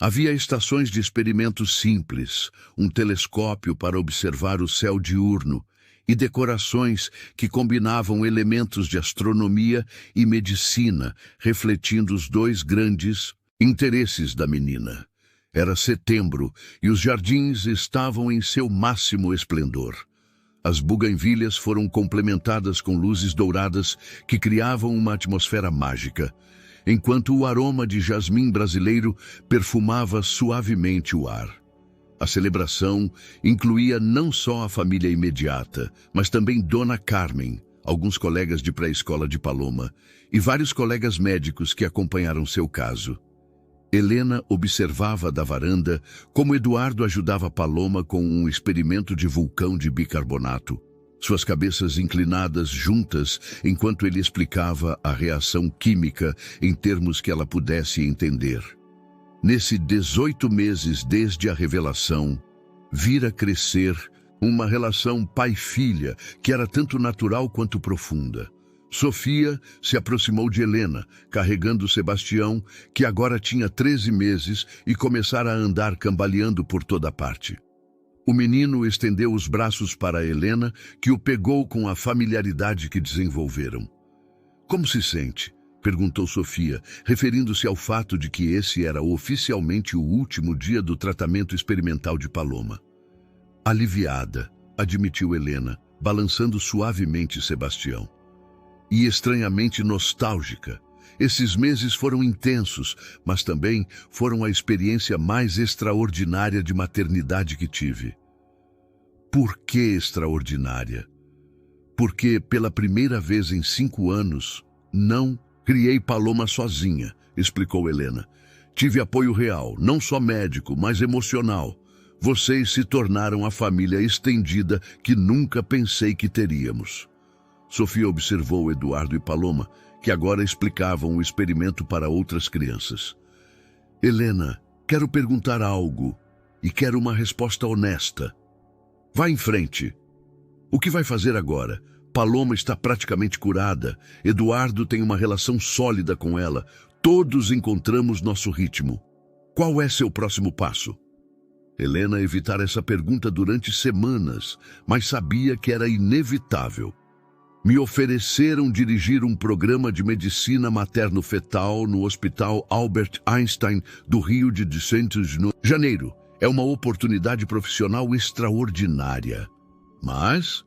Havia estações de experimentos simples, um telescópio para observar o céu diurno e decorações que combinavam elementos de astronomia e medicina, refletindo os 2 grandes interesses da menina. Era setembro e os jardins estavam em seu máximo esplendor. As buganvílias foram complementadas com luzes douradas que criavam uma atmosfera mágica, enquanto o aroma de jasmim brasileiro perfumava suavemente o ar. A celebração incluía não só a família imediata, mas também Dona Carmen, alguns colegas de pré-escola de Paloma e vários colegas médicos que acompanharam seu caso. Helena observava da varanda como Eduardo ajudava Paloma com um experimento de vulcão de bicarbonato, suas cabeças inclinadas juntas enquanto ele explicava a reação química em termos que ela pudesse entender. Nesse 18 meses desde a revelação, vira crescer uma relação pai-filha que era tanto natural quanto profunda. Sofia se aproximou de Helena, carregando Sebastião, que agora tinha 13 meses e começara a andar cambaleando por toda parte. O menino estendeu os braços para Helena, que o pegou com a familiaridade que desenvolveram. Como se sente? Perguntou Sofia, referindo-se ao fato de que esse era oficialmente o último dia do tratamento experimental de Paloma. Aliviada, admitiu Helena, balançando suavemente Sebastião. E estranhamente nostálgica. Esses meses foram intensos, mas também foram a experiência mais extraordinária de maternidade que tive. Por que extraordinária? Porque, pela primeira vez em 5 anos, não criei Paloma sozinha, explicou Helena. Tive apoio real, não só médico, mas emocional. Vocês se tornaram a família estendida que nunca pensei que teríamos. Sofia observou Eduardo e Paloma, que agora explicavam o experimento para outras crianças. Helena, quero perguntar algo e quero uma resposta honesta. Vá em frente. O que vai fazer agora? Paloma está praticamente curada. Eduardo tem uma relação sólida com ela. Todos encontramos nosso ritmo. Qual é seu próximo passo? Helena evitara essa pergunta durante semanas, mas sabia que era inevitável. Me ofereceram dirigir um programa de medicina materno-fetal no Hospital Albert Einstein do Rio de Janeiro. É uma oportunidade profissional extraordinária. Mas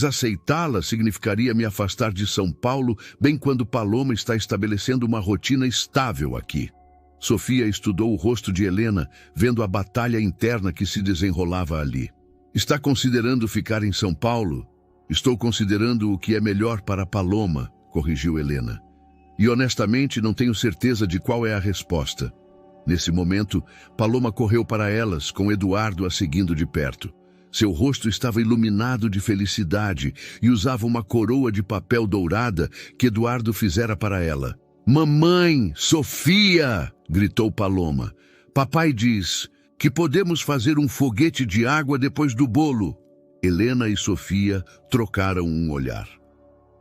aceitá-la significaria me afastar de São Paulo, bem quando Paloma está estabelecendo uma rotina estável aqui. Sofia estudou o rosto de Helena, vendo a batalha interna que se desenrolava ali. Está considerando ficar em São Paulo? Estou considerando o que é melhor para Paloma, corrigiu Helena. E honestamente não tenho certeza de qual é a resposta. Nesse momento, Paloma correu para elas, com Eduardo a seguindo de perto. Seu rosto estava iluminado de felicidade e usava uma coroa de papel dourada que Eduardo fizera para ela. Mamãe, Sofia! Gritou Paloma. Papai diz que podemos fazer um foguete de água depois do bolo. Helena e Sofia trocaram um olhar.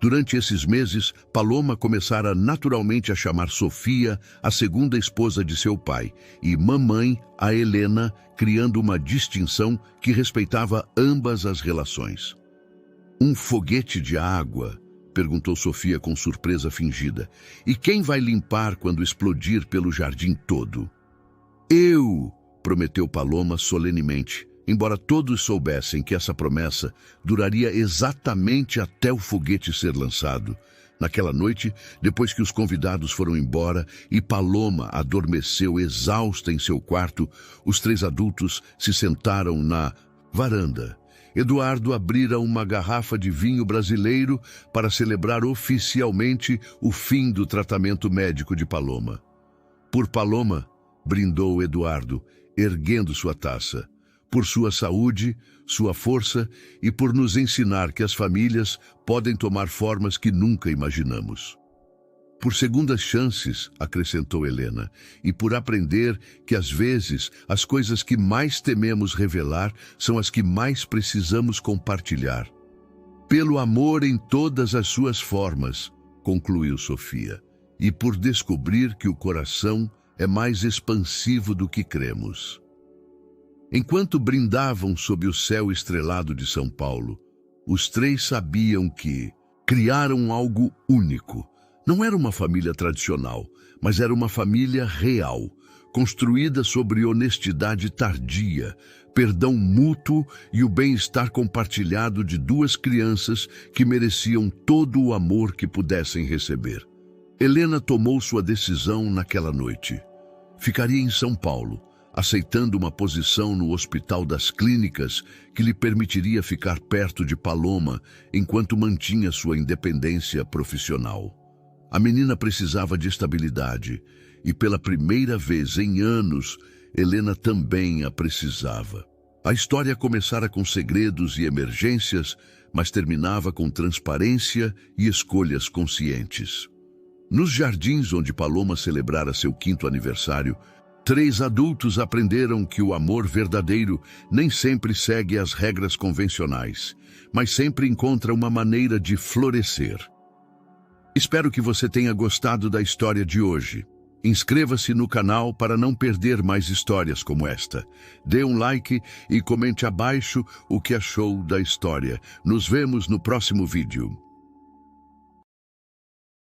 Durante esses meses, Paloma começara naturalmente a chamar Sofia, a segunda esposa de seu pai, e mamãe a Helena, criando uma distinção que respeitava ambas as relações. Um foguete de água? Perguntou Sofia com surpresa fingida. E quem vai limpar quando explodir pelo jardim todo? Eu! Prometeu Paloma solenemente, embora todos soubessem que essa promessa duraria exatamente até o foguete ser lançado. Naquela noite, depois que os convidados foram embora e Paloma adormeceu exausta em seu quarto, os três adultos se sentaram na varanda. Eduardo abrira uma garrafa de vinho brasileiro para celebrar oficialmente o fim do tratamento médico de Paloma. Por Paloma, brindou Eduardo, erguendo sua taça. Por sua saúde, sua força e por nos ensinar que as famílias podem tomar formas que nunca imaginamos. Por segundas chances, acrescentou Helena, e por aprender que às vezes as coisas que mais tememos revelar são as que mais precisamos compartilhar. Pelo amor em todas as suas formas, concluiu Sofia, e por descobrir que o coração é mais expansivo do que cremos. Enquanto brindavam sob o céu estrelado de São Paulo, os três sabiam que criaram algo único. Não era uma família tradicional, mas era uma família real, construída sobre honestidade tardia, perdão mútuo e o bem-estar compartilhado de duas crianças que mereciam todo o amor que pudessem receber. Helena tomou sua decisão naquela noite. Ficaria em São Paulo, aceitando uma posição no Hospital das Clínicas que lhe permitiria ficar perto de Paloma enquanto mantinha sua independência profissional. A menina precisava de estabilidade e, pela primeira vez em anos, Helena também a precisava. A história começara com segredos e emergências, mas terminava com transparência e escolhas conscientes. Nos jardins onde Paloma celebrara seu 5º aniversário, 3 adultos aprenderam que o amor verdadeiro nem sempre segue as regras convencionais, mas sempre encontra uma maneira de florescer. Espero que você tenha gostado da história de hoje. Inscreva-se no canal para não perder mais histórias como esta. Dê um like e comente abaixo o que achou da história. Nos vemos no próximo vídeo.